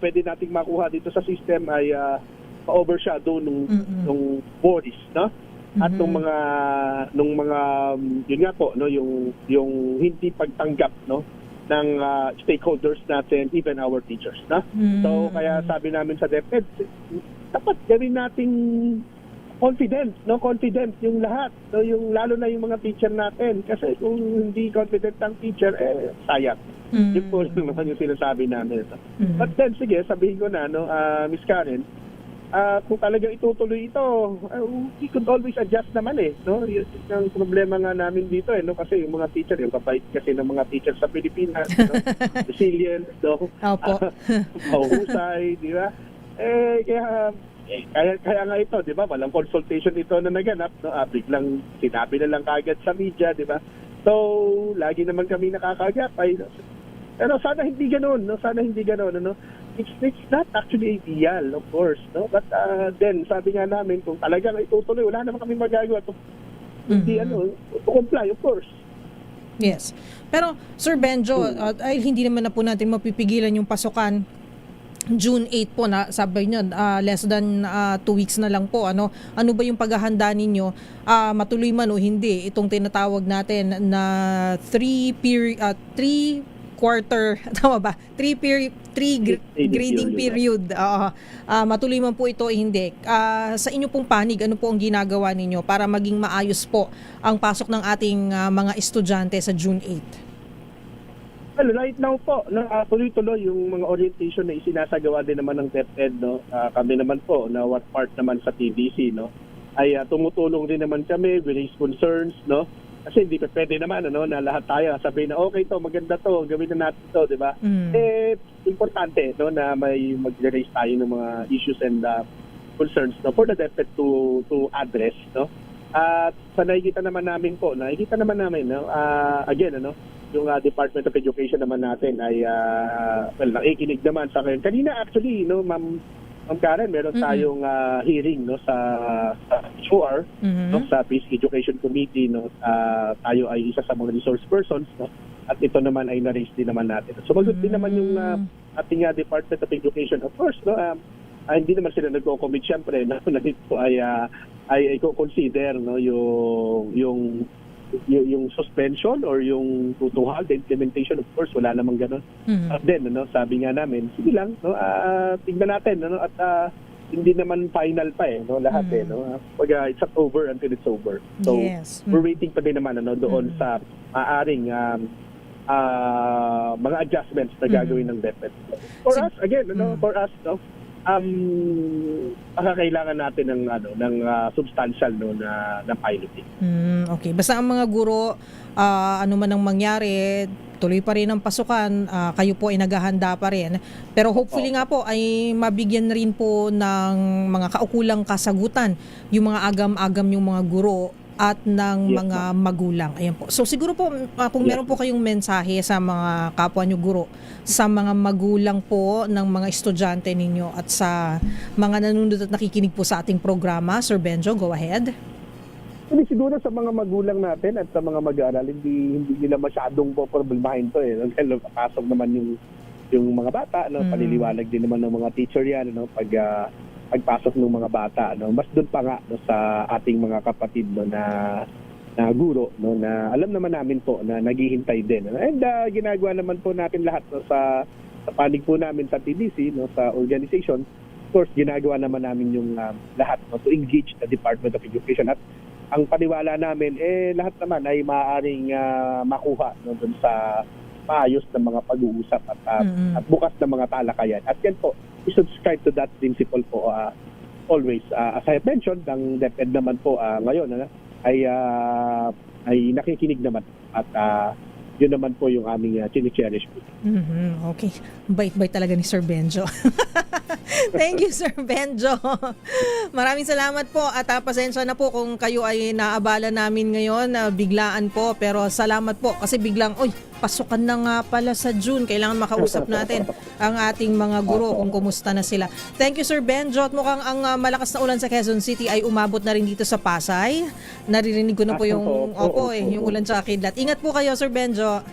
pwede nating makuha dito sa system ay ma-overshadow nung worries no, at nung mga yun nga po no, yung hindi pagtanggap no ng stakeholders natin, even our teachers no. So kaya sabi namin sa DepEd, dapat gawin nating confident yung lahat no, yung lalo na yung mga teacher natin, kasi kung hindi confident ang teacher sayang. Yun po naman yung sinasabi namin no? But then sige, sabihin ko na no, Miss Karen, kung talagang itutuloy ito, we could always adjust naman no. Yung problema nga namin dito no, kasi yung mga teacher, yung kapait kasi ng mga teacher sa Pilipinas no? Resilient no, mahusay, di ba, kaya nga ito, di ba, walang consultation ito na naganap no, biglang sinabi na lang kagad sa media, di ba. So lagi naman kami nakakagapay no? Pero sana hindi ganoon no, ano. It's not actually ideal, of course, no? But then, sabi nga namin, kung talagang itutuloy, wala naman kami magagawa to, hindi to comply, of course. Yes. Pero, Sir Benjo, ay hindi naman na po natin mapipigilan yung pasukan. June 8 po na, sabi nyo, less than 2 weeks na lang po. Ano ba yung paghahanda ninyo? Matuloy man o hindi, itong tinatawag natin na 3 grading period. Matuloy man po ito o hindi. Sa inyo pong panig, ano po ang ginagawa ninyo para maging maayos po ang pasok ng ating mga estudyante sa June 8? Well, right now po, no, tuloy-tuloy yung mga orientation na isinasagawa din naman ng DepEd, no. Kami naman po, na what part naman sa TDC, no, ay tumutulong din naman kami, we raise concerns, no. Kasi hindi pa pwede naman ano, na lahat tayo sabihin na okay to, maganda to, gawin na natin to, di ba? Importante no, na may mag-raise tayo ng mga issues and concerns no, for the DepEd to address, no. At sa nakikita naman namin no, again ano, yung Department of Education naman natin ay nakikinig naman sa akin. Kanina actually no, Ma'am Karen, meron tayong hearing no sa HR no, sa Peace Education Committee no. Tayo ay isa sa mga resource persons no, at ito naman ay na-raise din naman natin. Sumagot din naman yung ating Department of Education, of course no. Hindi naman sila nagko-commit syempre no, na ito ay i-consider no, yung suspension or yung tutuhal, the implementation, of course wala namang gano'n. At then no, sabi nga namin, sige lang no, tignan natin no, at hindi naman final pa no, lahat no. Pag it's not over until it's over. So we're waiting pa din naman ano, doon sa maaring mga adjustments na gagawin ng DepEd. For us again no, kailangan natin ng substantial no, na piloting. Okay, basta ang mga guro, ano man ang mangyari, tuloy pa rin ang pasukan, kayo po ay naghahanda pa rin. Pero hopefully nga po ay mabigyan rin po ng mga kaukulang kasagutan yung mga agam-agam yung mga guro at ng mga magulang. Ayan po. So siguro po kung meron po kayong mensahe sa mga kapwa nyo guro, sa mga magulang po ng mga estudyante ninyo at sa mga nanonood at nakikinig po sa ating programa, Sir Benjo, go ahead. Hindi, siguro sa mga magulang natin at sa mga mag-aaral, hindi nila masyadong problemahin to dahil pasok naman yung mga bata, no? Paliliwanag din naman ng mga teacher yan no? Pagpasok ng mga bata, no, mas doon pa nga no, sa ating mga kapatid no, na guro no, na alam naman namin po na naghihintay din. And ginagawa naman po natin lahat no, sa panig po namin sa TDC no, sa organization. Of course, ginagawa naman namin yung lahat no, to engage the Department of Education. At ang paniwala namin lahat naman ay maaaring makuha no, doon sa maayos na mga pag-uusap at bukas na mga talakayan. At yan po, i-subscribe to that principle po always. As I have mentioned, ang DepEd naman po ngayon ay nakikinig naman at yun naman po yung aming chine-cherish po. Okay. Bait-bait talaga ni Sir Benjo. Thank you, Sir Benjo. Maraming salamat po at pasensya na po kung kayo ay naabala namin ngayon, biglaan po, pero salamat po kasi biglang, pasukan na nga pala sa June. Kailangan makausap natin ang ating mga guro kung kumusta na sila. Thank you, Sir Benjo. At mukhang ang malakas na ulan sa Quezon City ay umabot na rin dito sa Pasay. Naririnig ko na po yung yung ulan sa kidlat. Ingat po kayo, Sir Benjo.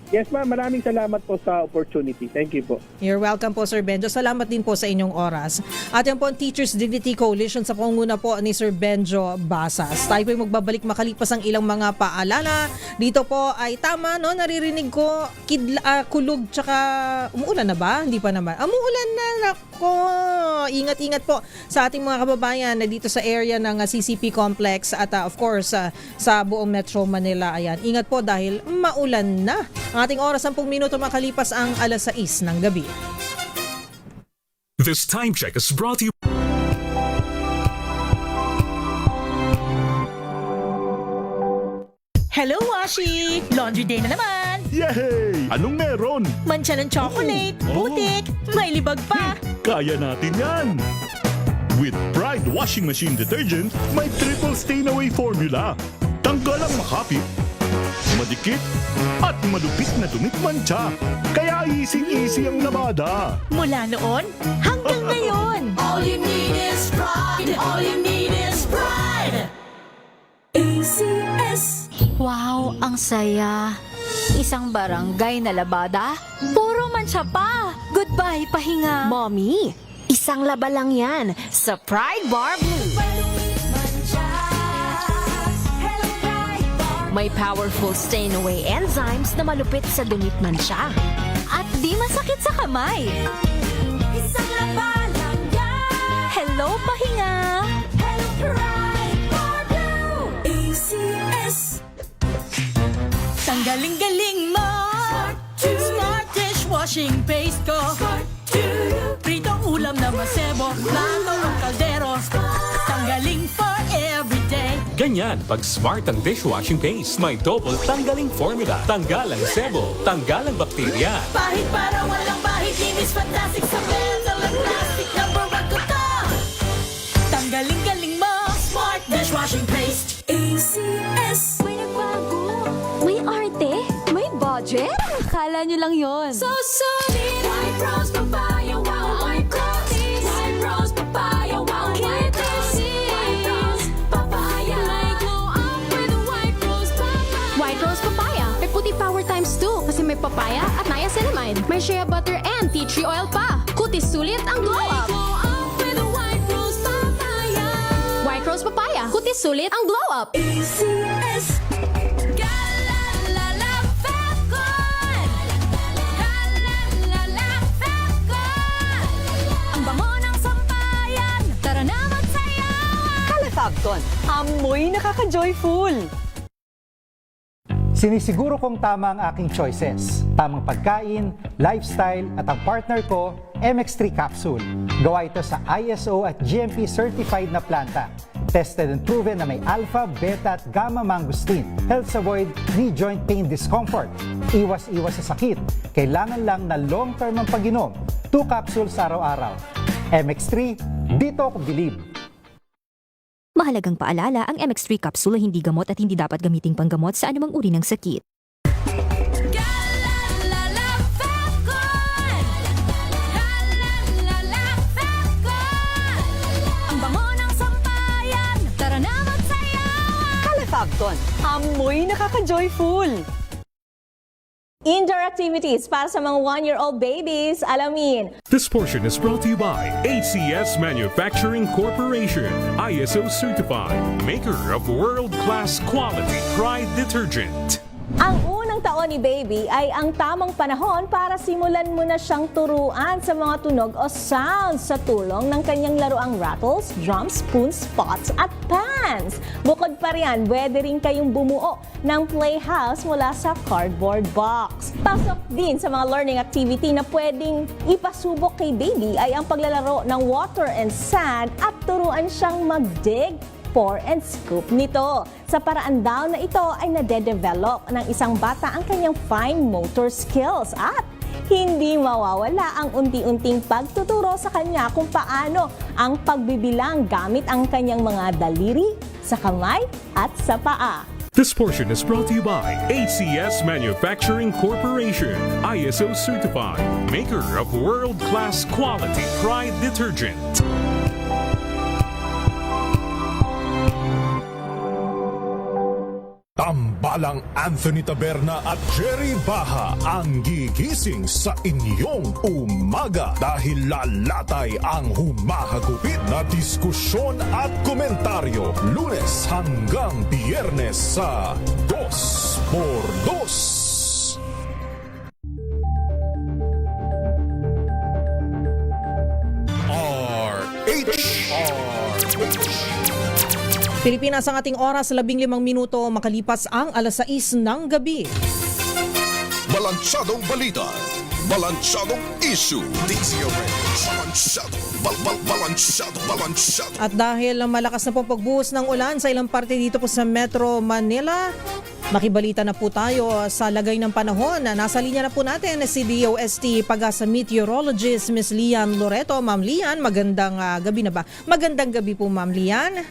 Yes ma'am, maraming salamat po sa opportunity. Thank you po. You're welcome po, Sir Benjo. Salamat din po sa inyong oras. At yan po ang Teachers Dignity Coalition sa pangunguna po ni Sir Benjo Basas. Tayo po ay magbabalik makalipas ang ilang mga paalala. Dito po ay tama, no? Naririnig ko kulog tsaka umuulan na ba? Hindi pa naman. Umuulan na, nako. Ingat-ingat po sa ating mga kababayan na dito sa area ng CCP Complex at of course sa buong Metro Manila. Ayan, ingat po dahil maulan na. Ang ating oras 10 minuto makalipas ang 6:00 ng gabi. This time check is brought to you. Hello, Washi! Laundry day na naman! Yay! Anong meron? Mancha ng chocolate, putik, may libag pa! Kaya natin yan! With Pride Washing Machine Detergent, may triple stain-away formula. Tanggal ang makapit, madikit, at malupit na tumitmantsa. Kaya easy-easy ang labada. Mula noon hanggang ngayon! All you need is pride. All you need is pride. ACS. Wow, ang saya. Isang barangay na labada, puro mancha pa. Goodbye, pahinga. Mommy, isang laba lang yan sa Pride Bar Blue. May powerful stain-away enzymes na malupit sa dumit mancha. At di masakit sa kamay. Isang laba lang yan. Hello, pahinga. Hello, Pride Bar Blue. ACS. Tanggaling-galing mo! Smart dishwashing paste ko! Pritong ulam na masebo, plato o kaldero. Tanggaling for everyday. Ganyan, pag smart ang dishwashing paste, may double tanggaling formula. Tanggal ang sebo, tanggal ang bakterya. Pahit para walang bahid, linis fantastic sa metal at plastic na barakuta. Tanggaling-galing mo! Smart dishwashing paste. ACS. May nagbago. May arte. May budget. Akala nyo lang yon. So solid. White rose papaya, wow, white rose. White rose papaya, wow, white rose. White rose papaya. May glow up with white rose papaya. White Rose Papaya. May puti power times 2 kasi may papaya at niacinamide. May shea butter and tea tree oil pa. Kutis sulit ang glow up. Glow up with white rose papaya. White Rose Papaya. Kutis sulit ang glow up. ACS. Galalala Fefcon. Galalala Fefcon. Ang bango ng sampayan. Tara na magsayawan. Calefabcon, amoy nakaka-joyful. Sinisiguro kong tama ang aking choices. Tamang pagkain, lifestyle, at ang partner ko, MX3 Capsule. Gawa ito sa ISO at GMP certified na planta. Tested and proven na may alpha, beta at gamma mangosteen. Helps avoid knee joint pain discomfort. Iwas-iwas sa sakit. Kailangan lang na long-term ang pag-inom. 2 capsules araw-araw. MX3, dito ako believe. Mahalagang paalala, ang MX3 capsule ay hindi gamot at hindi dapat gamiting panggamot sa anumang uri ng sakit. Galalala Fefcon. Galalala Fefcon. Ang bango ng sampayan. Tara na magsayawan. Calefabcon, amoy nakaka-joyful. Indoor activities para sa mga 1-year-old babies. Alamin. This portion is brought to you by ACS Manufacturing Corporation, ISO certified, maker of world-class quality Pride detergent. Ang unang taon ni baby ay ang tamang panahon para simulan mo na siyang turuan sa mga tunog o sounds sa tulong ng kanyang laruang rattles, drums, spoons, pots at pans. Bukod pa riyan, pwede rin kayong bumuo ng playhouse mula sa cardboard box. Pasok din sa mga learning activity na pwedeng ipasubok kay baby ay ang paglalaro ng water and sand at turuan siyang mag-dig, pour and scoop nito. Sa paraan daw na ito ay nade-develop ng isang bata ang kanyang fine motor skills at hindi mawawala ang unti-unting pagtuturo sa kanya kung paano ang pagbibilang gamit ang kanyang mga daliri, sa kamay at sa paa. This portion is brought to you by ACS Manufacturing Corporation, ISO certified, maker of world-class quality Pride detergent. Tambalang Anthony Taberna at Jerry Baha ang gigising sa inyong umaga dahil lalatay ang humahagupit na diskusyon at komentaryo Lunes hanggang Biyernes sa 2x2. Pilipinas ang ating oras, 15 minuto makalipas ang alas 6 ng gabi. Balansadong balita, balansadong issue, balansado. At dahil malakas na po pagbuhos ng ulan sa ilang parte dito po sa Metro Manila, makibalita na po tayo sa lagay ng panahon. Nasa linya na po natin si DOST Pag-asa Meteorologist Ms. Lian Loreto. Ma'am Lian, magandang gabi na ba? Magandang gabi po, Ma'am Lian.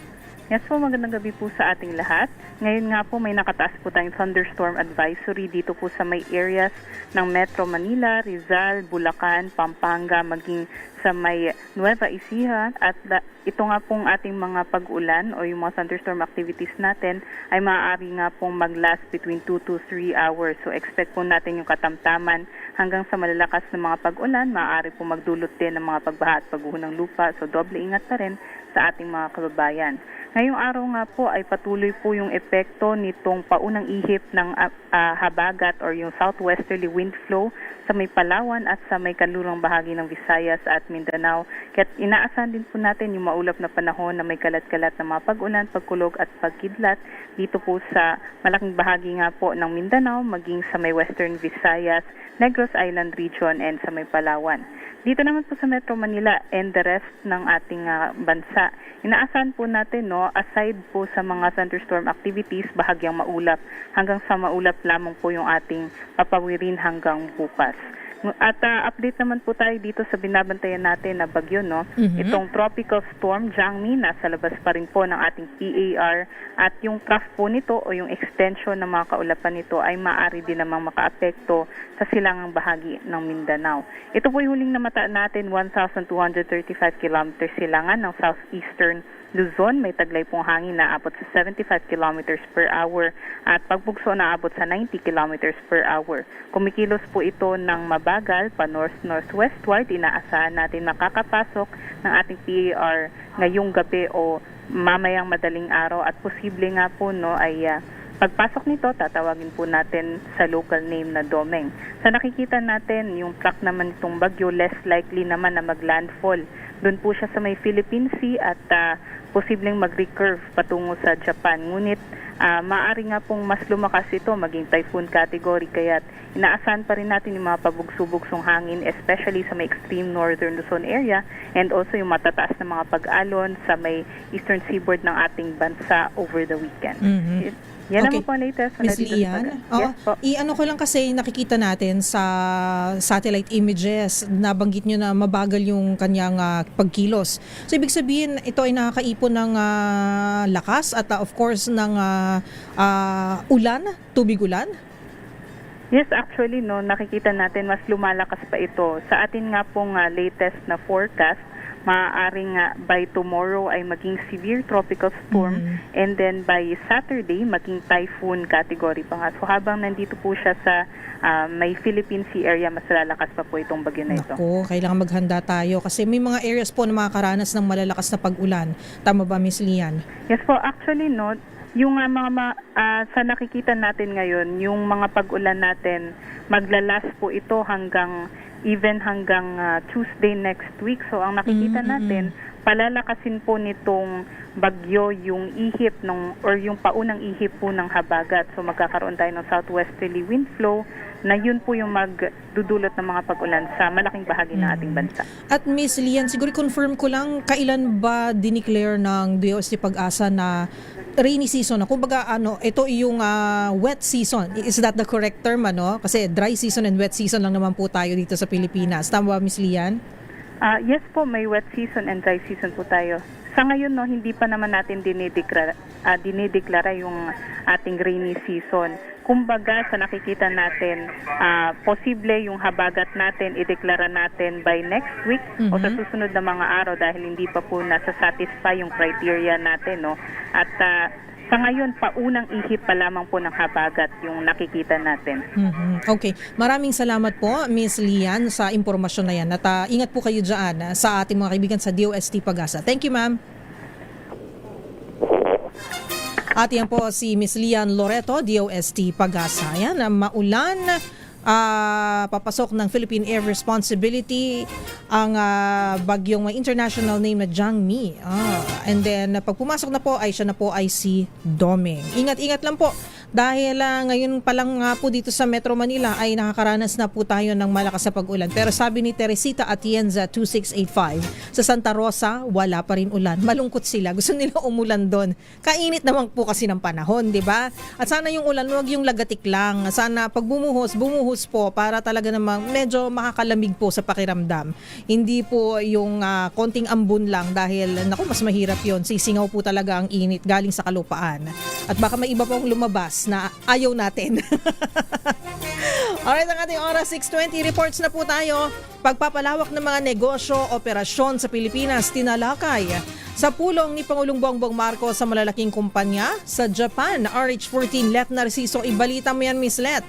Yes po, magandang gabi po sa ating lahat. Ngayon nga po may nakataas po tayong thunderstorm advisory dito po sa may areas ng Metro Manila, Rizal, Bulacan, Pampanga, maging sa may Nueva Ecija. At ito nga pong ating mga pag-ulan o yung mga thunderstorm activities natin ay maaari nga pong mag-last between 2 to 3 hours. So expect po natin yung katamtaman hanggang sa malalakas na mga pag-ulan. Maaari po magdulot din ng mga pagbaha at pagguho ng lupa. So doble ingat pa rin sa ating mga kababayan. Ngayong araw nga po ay patuloy po yung epekto nitong paunang ihip ng habagat or yung southwesterly wind flow sa may Palawan at sa may kanlurang bahagi ng Visayas at Mindanao. Kaya inaasahan din po natin yung maulap na panahon na may kalat-kalat na mga pag-ulan, pagkulog at pagkidlat dito po sa malaking bahagi nga po ng Mindanao, maging sa may western Visayas, Negros Island region and sa may Palawan. Dito naman po sa Metro Manila and the rest ng ating bansa, inaasahan po natin, aside po sa mga thunderstorm activities, bahagyang maulap. Hanggang sa maulap lamang po yung ating papawirin hanggang bukas. At update naman po tayo dito sa binabantayan natin na bagyo, Itong tropical storm Jangmi, nasa labas pa rin po ng ating PAR at yung trough po nito o yung extension ng mga kaulapan nito ay maaari din namang makaapekto sa silangang bahagi ng Mindanao. Ito po yung huling namataan natin, 1,235 kilometers silangan ng southeastern Luzon. May taglay pong hangin na abot sa 75 kilometers per hour at pagbugso na abot sa 90 kilometers per hour. Kumikilos po ito ng mabagal pa north-northwestward. Inaasahan natin makakapasok ng ating PAR ngayong gabi o mamayang madaling araw at posible nga po ay pagpasok nito, tatawagin po natin sa local name na Domeng. Sa nakikita natin, yung track naman itong bagyo, less likely naman na maglandfall. Doon po siya sa may Philippine Sea at posibleng mag-recurve patungo sa Japan. Ngunit maaari nga pong mas lumakas ito, maging typhoon category, kaya inaasahan pa rin natin yung mga pabugso-bugsong hangin, especially sa may extreme northern Luzon area and also yung matataas na mga pag-alon sa may eastern seaboard ng ating bansa over the weekend. Yan Okay. naman po ang latest. Ms. Lian, Yes po. i-ano ko lang kasi nakikita natin sa satellite images, nabanggit nyo na mabagal yung kanyang pagkilos. So ibig sabihin, ito ay nakakaipon ng lakas at of course ng ulan, tubig ulan? Yes, actually, nakikita natin mas lumalakas pa ito. Sa atin nga pong latest na forecast, maaaring by tomorrow ay maging severe tropical storm and then by Saturday maging typhoon category pa nga. So habang nandito po siya sa may Philippine Sea area, mas lalakas pa po itong bagyo na ito. Naku, kailangan maghanda tayo kasi may mga areas po na makakaranas ng malalakas na pag-ulan. Tama ba, Ms. Lian? Yes po, actually yung sa nakikita natin ngayon, yung mga pag-ulan natin, maglalas po ito hanggang Tuesday next week. So ang nakikita natin, palalakasin po nitong bagyo yung ihip or yung paunang ihip po ng habagat. So magkakaroon tayo ng southwesterly wind flow na yun po yung magdudulot ng mga pag-ulan sa malaking bahagi ng ating bansa. At Miss Lian, siguro confirm ko lang, kailan ba dineclare ng DOST Pag-asa na rainy season? Kumbaga, ito yung wet season. Is that the correct term, Kasi dry season and wet season lang naman po tayo dito sa Pilipinas. Tama ba, Miss Lian? Yes po, may wet season and dry season po tayo. Sa ngayon, hindi pa naman natin dinideklara yung ating rainy season. Kumbaga, sa nakikita natin, posible yung habagat natin, ideklara natin by next week o sa susunod na mga araw dahil hindi pa po nasa-satisfy yung criteria natin. At sa ngayon, paunang ihip pa lamang po ng habagat yung nakikita natin. Okay. Maraming salamat po, Miss Lian, sa impormasyon na yan. At ingat po kayo dyan sa ating mga kaibigan sa DOST Pag-asa. Thank you, ma'am. At yan po si Miss Lian Loreto, DOST Pag-asa. Yan, maulan, papasok ng Philippine Air Responsibility ang bagyong may international name na Jangmi. And then pag pumasok na po ay siya na po ay si Doming. Ingat-ingat lang po dahil ngayon pa lang nga po dito sa Metro Manila ay nakakaranas na po tayo ng malakas na pag-ulan. Pero sabi ni Teresita Atienza 2685, sa Santa Rosa wala pa rin ulan. Malungkot sila. Gusto nila umulan doon. Kainit naman po kasi ng panahon, di ba? At sana yung ulan wag yung lagatik lang. Sana pag bumuhos po para talaga namang medyo makakalamig po sa pakiramdam. Hindi po yung konting ambon lang dahil mas mahirap yon. Sisingaw po talaga ang init galing sa kalupaan. At baka may iba pong lumabas na ayaw natin. Alright, ang ating oras 6:20. Reports na po tayo. Pagpapalawak ng mga negosyo, operasyon sa Pilipinas tinalakay sa pulong ni Pangulong Bongbong Marcos sa malalaking kumpanya sa Japan. RH14 Let Narciso, ibalita mo yan, Miss Let.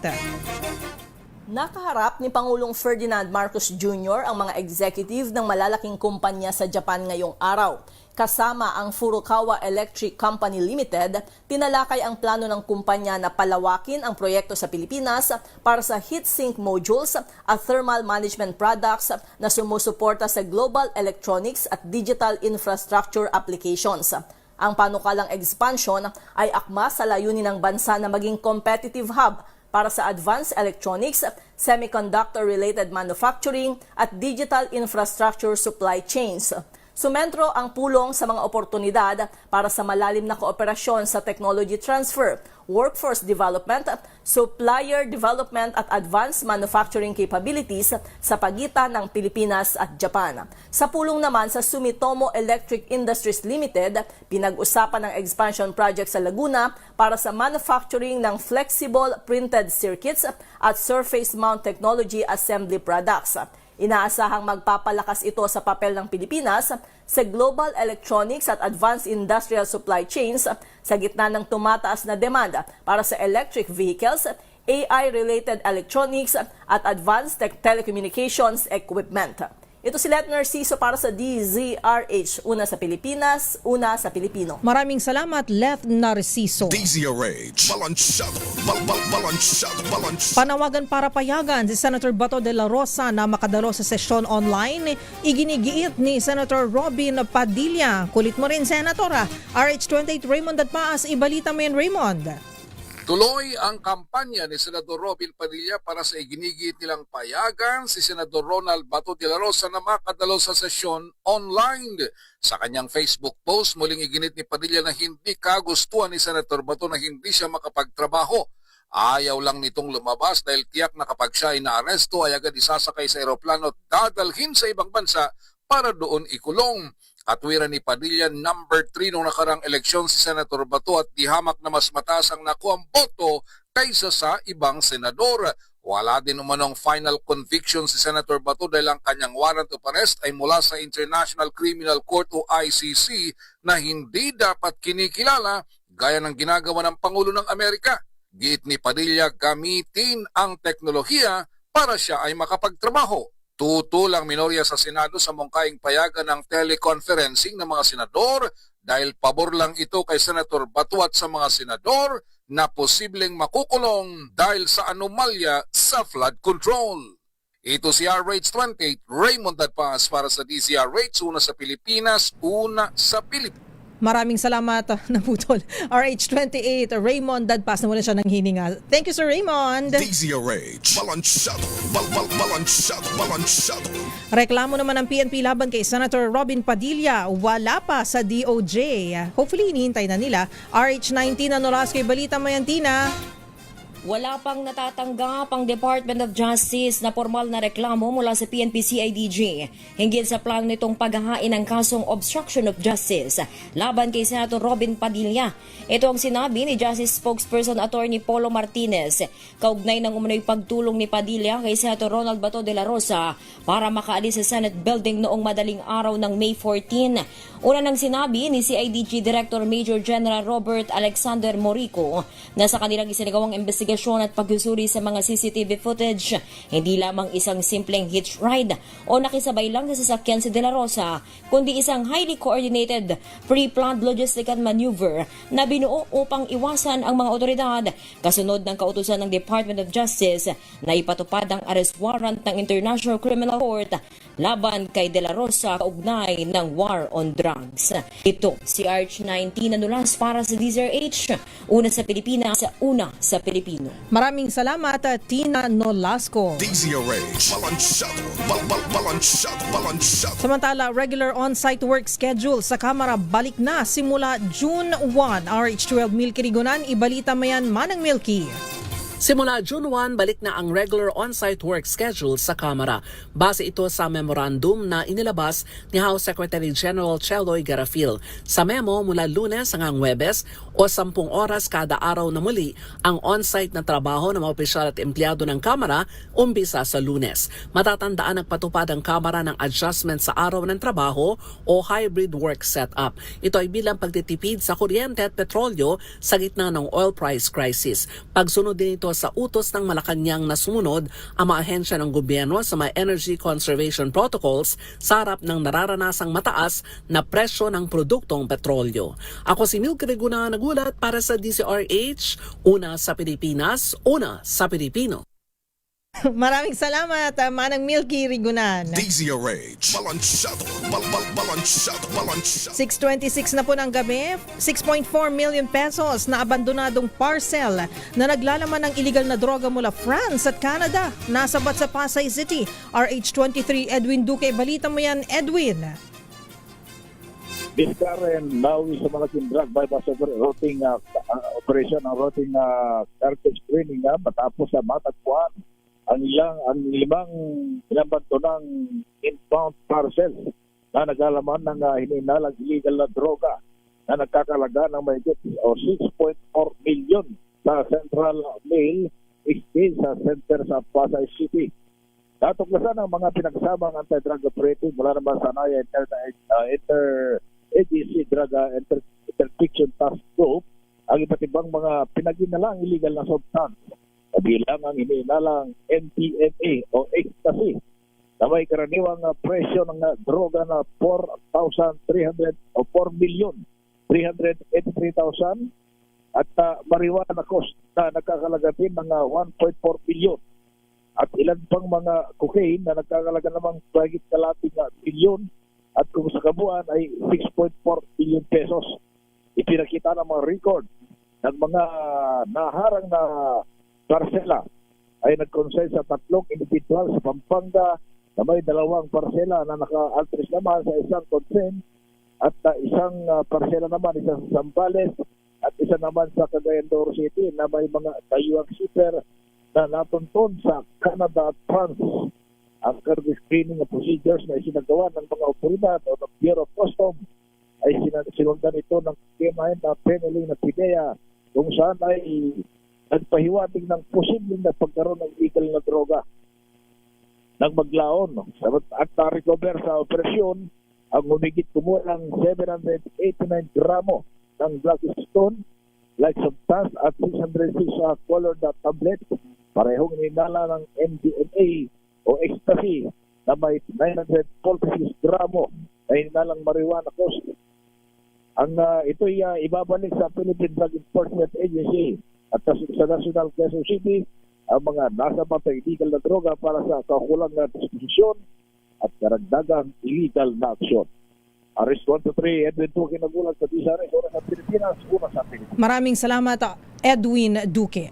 Nakaharap ni Pangulong Ferdinand Marcos Jr. ang mga executive ng malalaking kumpanya sa Japan ngayong araw. Kasama ang Furukawa Electric Company Limited, tinalakay ang plano ng kumpanya na palawakin ang proyekto sa Pilipinas para sa heat sink modules at thermal management products na sumusuporta sa global electronics at digital infrastructure applications. Ang panukalang expansion ay akma sa layunin ng bansa na maging competitive hub para sa advanced electronics, semiconductor-related manufacturing at digital infrastructure supply chains. Sumentro ang pulong sa mga oportunidad para sa malalim na kooperasyon sa technology transfer, workforce development, supplier development at advanced manufacturing capabilities sa pagitan ng Pilipinas at Japan. Sa pulong naman sa Sumitomo Electric Industries Limited, pinag-usapan ang expansion project sa Laguna para sa manufacturing ng flexible printed circuits at surface mount technology assembly products. Inaasahang magpapalakas ito sa papel ng Pilipinas sa global electronics at advanced industrial supply chains sa gitna ng tumataas na demanda para sa electric vehicles, AI-related electronics at advanced telecommunications equipment. Ito si Let Narciso para sa DZRH. Una sa Pilipinas, una sa Pilipino. Maraming salamat, Let Narciso. DZRH. Balansyado. Panawagan para payagan si Senator Bato de la Rosa na makadalo sa sesyon online. Iginigiit ni Senator Robin Padilla. Kulit mo rin, Senator. RH28 Raymond Datpaas. Ibalita mo yan, Raymond. Tuloy ang kampanya ni Senador Robin Padilla para sa iginigit nilang payagan si Senador Ronald Bato de la Rosa na makadalo sa sesyon online. Sa kanyang Facebook post, muling iginit ni Padilla na hindi kagustuhan ni Senator Bato na hindi siya makapagtrabaho. Ayaw lang nitong lumabas dahil tiyak na kapag siya ay naaresto ay agad isasakay sa eroplano at dadalhin sa ibang bansa para doon ikulong. Katwiran ni Padilla, number 3 nung nakarang eleksyon si Senator Bato at dihamak na mas mataas ang nakuhang boto kaysa sa ibang senador. Wala din umanong final conviction si Senator Bato dahil ang kanyang warrant of arrest ay mula sa International Criminal Court o ICC na hindi dapat kinikilala gaya ng ginagawa ng Pangulo ng Amerika. Giit ni Padilla, gamitin ang teknolohiya para siya ay makapagtrabaho. Tutulang minorya sa Senado sa mungkaing payagan ng teleconferencing ng mga senador dahil pabor lang ito kay Senator Bato at sa mga senador na posibleng makukulong dahil sa anomalya sa flood control. Ito si RH28 Raymond Datpaas para sa DZRH, una sa Pilipinas, una sa Pilipinas. Maraming salamat, naputol. RH28, Raymond Dadpas, na wala siya ng hininga. Thank you, Sir Raymond. DZRH, balansyado. Reklamo naman ng PNP laban kay Senator Robin Padilla, wala pa sa DOJ. Hopefully, hinihintay na nila. RH19, Nolas kay Balita Mayantina. Wala pang natatanggap ang Department of Justice na formal na reklamo mula sa PNP-CIDG hinggil sa plano nitong paghahain ng kasong obstruction of justice laban kay Senator Robin Padilla. Ito ang sinabi ni Justice Spokesperson Attorney Polo Martinez kaugnay ng umano'y pagtulong ni Padilla kay Senator Ronald Bato de la Rosa para makaalis sa Senate building noong madaling araw ng May 14. Una nang sinabi ni CIDG Director Major General Robert Alexander Morico na sa kanilang isinagawang investigasyon at pagsusuri sa mga CCTV footage, hindi lamang isang simpleng hitch ride o nakisabay lang sa sasakyan si De La Rosa, kundi isang highly coordinated, pre-planned logistical maneuver na binuo upang iwasan ang mga otoridad kasunod ng kautusan ng Department of Justice na ipatupad ang arrest warrant ng International Criminal Court laban kay De La Rosa kaugnay ng war on drugs. Ito si RH19 na nulas para sa DZRH, una sa Pilipinas, una sa Pilipino. Maraming salamat, Tina Nolasco. DZRH, balansyado. Samantala, regular on-site work schedule sa Kamara balik na simula June 1. RH12 Milky Rigonan, ibalita mo yan, Manang Milky. Simula June 1, balik na ang regular on-site work schedule sa Kamara. Base ito sa memorandum na inilabas ni House Secretary General Cheloy Garafil. Sa memo, mula Lunes hanggang Huwebes o 10 oras kada araw na muli ang on-site na trabaho ng mga opisyal at empleyado ng Kamara umpisa sa Lunes. Matatandaan nagpatupad ang Kamara ng adjustment sa araw ng trabaho o hybrid work setup. Ito ay bilang pagtitipid sa kuryente at petrolyo sa gitna ng oil price crisis. Pagsunod din ito sa utos ng Malacanang na sumunod ang mga ahensya ng gobyerno sa mga energy conservation protocols sa harap ng nararanasang mataas na presyo ng produktong petrolyo. Ako si Milky Reguna, nagulat para sa DZRH, una sa Pilipinas, una sa Pilipino. Maraming salamat, Manang Milky Rigunan. DZRH, balansyado. 6:26 na po ng gabi, 6.4 million pesos na abandonadong parcel na naglalaman ng illegal na droga mula France at Canada. Nasabat sa Pasay City. RH23 Edwin Duque, balita mo yan, Edwin. This current Nawi sa mga drug bypass routing operation ng routing cartage screening matapos sa matagpuan ang limang binabanto ng inbound parcels na naglalaman ng hininalang illegal na droga na nagkakalaga ng mahigit o 6.4 million sa Central Mail Exchange sa center sa Pasay City. Natuklasan ng mga pinagsamang anti-drug operative mula naman sa NAIA Inter-Agency Drug Interdiction Task Group ang iba't ibang mga pinaginalang illegal na substance. Bilang ang hininalang MDMA o ecstasy na may karaniwang presyo ng droga na 4,300 o 4,383,000 at marijuana cost na nagkakalaga din ng 1.4 billion at ilan pang mga cocaine na nagkakalaga namang bagit kalating bilyon at kung sa kabuuan ay 6.4 billion pesos. Ipinakita ng mga record ng mga naharang na parsela ay nag-consent sa 3 individual sa Pampanga na may 2 parsela na naka-altris naman sa isang consent at isang parsela naman isa sa Zambales at isa naman sa Cagayan de Oro City na may mga tayuang shipper na natunton sa Canada at France. Ang cargo screening procedures na isinagawa ng mga otoridad o ng Bureau of Customs ay sinundan ito ng kemahin na Peneling na PIDEA kung saan ay nagpahiwatig ng posibleng na pagkaroon ng illegal na droga ng maglaon. At na-recover sa operasyon ang humigit kumulang 789 gramo ng black stone like substance at 606 colored tablet, parehong ninala ng MDMA o ecstasy na may 946 gramo na hinalang marijuana cost. Ito'y ibabalik sa Philippine Drug Enforcement Agency at sa National Quezon City ang mga nasa patay illegal na droga para sa kakulang na disposisyon at karagdagang illegal na aksyon. Aris 1 to 3, Edwin Duque nagulat sa DZRH, oras sa Pilipinas, una sa Pilipinas. Maraming salamat, Edwin Duque.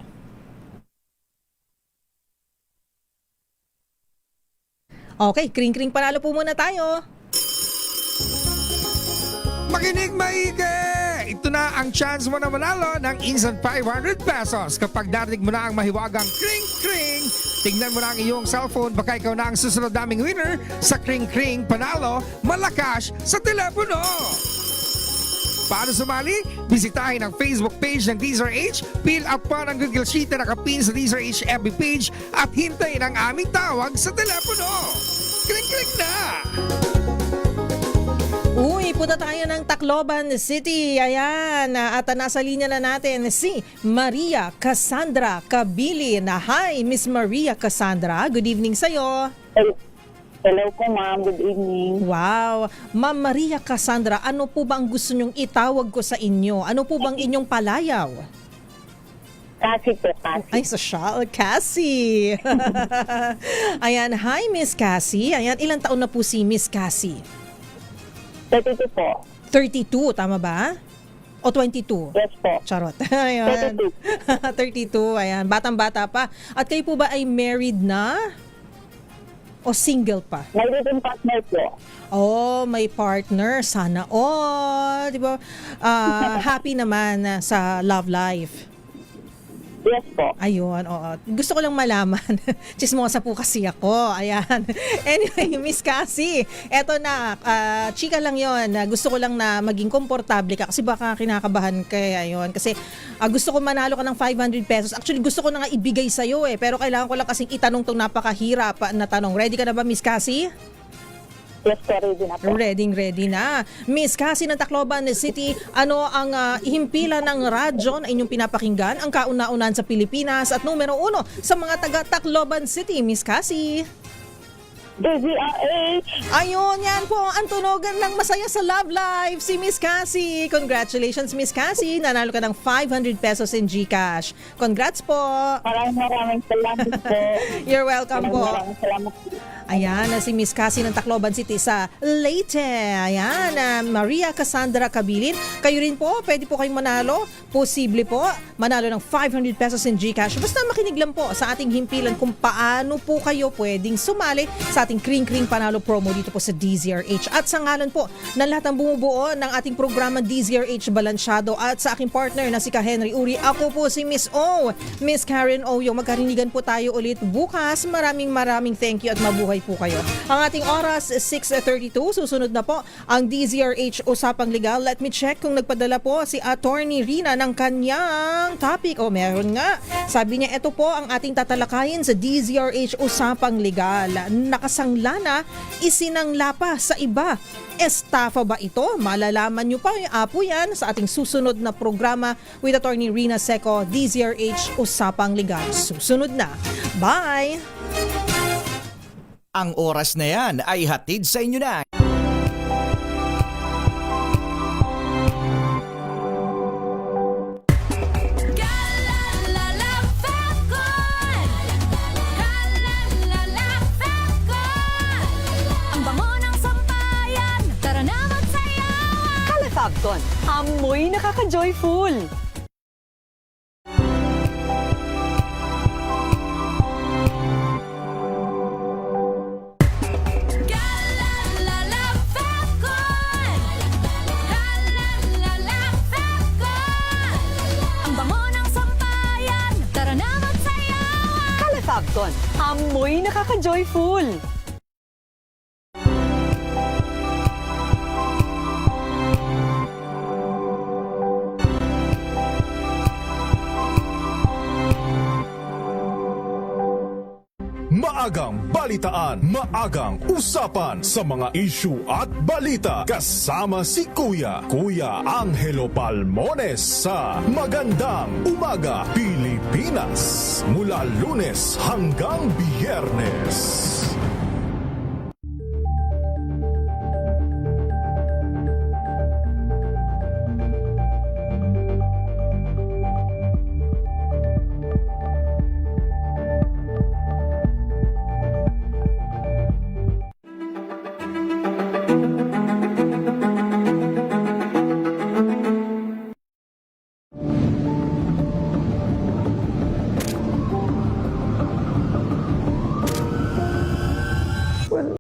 Okay, kring-kring panalo po muna tayo. Makinig maigi! Ito na ang chance mo na manalo ng instant 500 pesos kapag narinig mo na ang mahiwagang kring-kring. Tingnan mo na ang iyong cellphone, baka ikaw na ang susunod naming winner sa kring-kring panalo malakas sa telepono. Paano sumali? Bisitahin ang Facebook page ng DZRH, fill up pa ng Google Sheet na nakapin sa DZRH FB page at hintayin ang aming tawag sa telepono. Kring-kring na! Uy, punta tayo ng Tacloban City. Ayan, at nasa linya na natin si Maria Cassandra Cabilin. Hi, Miss Maria Cassandra. Good evening sa'yo. Hello po, ma'am. Good evening. Wow. Ma'am Maria Cassandra, ano po ba ang gusto nyong itawag ko sa inyo? Ano po bang inyong palayaw? Cassie po, Cassie. Ay, social. Cassie. Ayan, hi Miss Cassie. Ayan, ilang taon na po si Miss Cassie? 32 po. 32, tama ba? O 22? Yes po. Charot. Ayan. 32. 32, ayan. Batang-bata pa. At kayo po ba ay married na? O single pa? Married and partner po. Oh, may partner. Sana all. Di ba? Happy naman sa love life. Yes po. Ayun, oo. Gusto ko lang malaman. Chismosa po kasi ako. Ayan. Anyway, Miss Cassie, eto na. Chika lang yon. Gusto ko lang na maging komportable ka kasi baka kinakabahan ka. Ayun. Kasi gusto ko manalo ka ng 500 pesos. Actually, gusto ko na nga ibigay sa'yo eh. Pero kailangan ko lang kasing itanong tong napakahirap na tanong. Ready ka na ba, Miss Cassie? Yes po, ready na po. Ready na. Miss Cassie ng Tacloban City, ano ang himpilan ng radyo na inyong pinapakinggan, ang kauna-unan sa Pilipinas at numero 1 sa mga taga Tacloban City, Miss Cassie? DZRH! Ayun, yan po ang tunogan ng masaya sa Love Life, si Miss Cassie. Congratulations, Miss Cassie. Nanalo ka ng 500 pesos in GCash. Congrats po. Maraming salamat po. You're welcome po. Maraming salamat po. Ayan, si Miss Cassie ng Tacloban City sa Leyte. Ayan, Maria Cassandra Cabilin. Kayo rin po, pwede po kayong manalo. Posible po, manalo ng 500 pesos in GCash. Basta makinig lang po sa ating himpilan kung paano po kayo pwedeng sumali sa ating Kring-Kring Panalo promo dito po sa DZRH. At sa ngalan po ng lahat ng bumubuo ng ating programa DZRH Balansyado at sa aking partner na si Ka Henry Uri, ako po si Miss O, Miss Karen Oyo. Magkarinigan po tayo ulit bukas. Maraming thank you at mabuhay po kayo. Ang ating oras 6:32. Susunod na po ang DZRH Usapang Legal. Let me check kung nagpadala po si Attorney Rina ng kanyang topic. O meron nga. Sabi niya, ito po ang ating tatalakayin sa DZRH Usapang Legal. Nakasangla na, isinangla pa sa iba. Estafa ba ito? Malalaman nyo pa apo yan sa ating susunod na programa with Attorney Rina Seco, DZRH Usapang Legal. Susunod na. Bye! Ang oras na yan ay hatid sa inyo na. Ang bango ng sampayan, tara na magsayawan. Calefacton, amoy nakaka-joyful. Ang bango ng sampayan, tara na magsayawan. Calefacton, amoy nakaka-joyful. Maagang balitaan, maagang usapan sa mga issue at balita. Kasama si Kuya Angelo Palmones sa Magandang Umaga Pilipinas. Mula Lunes hanggang Biyernes.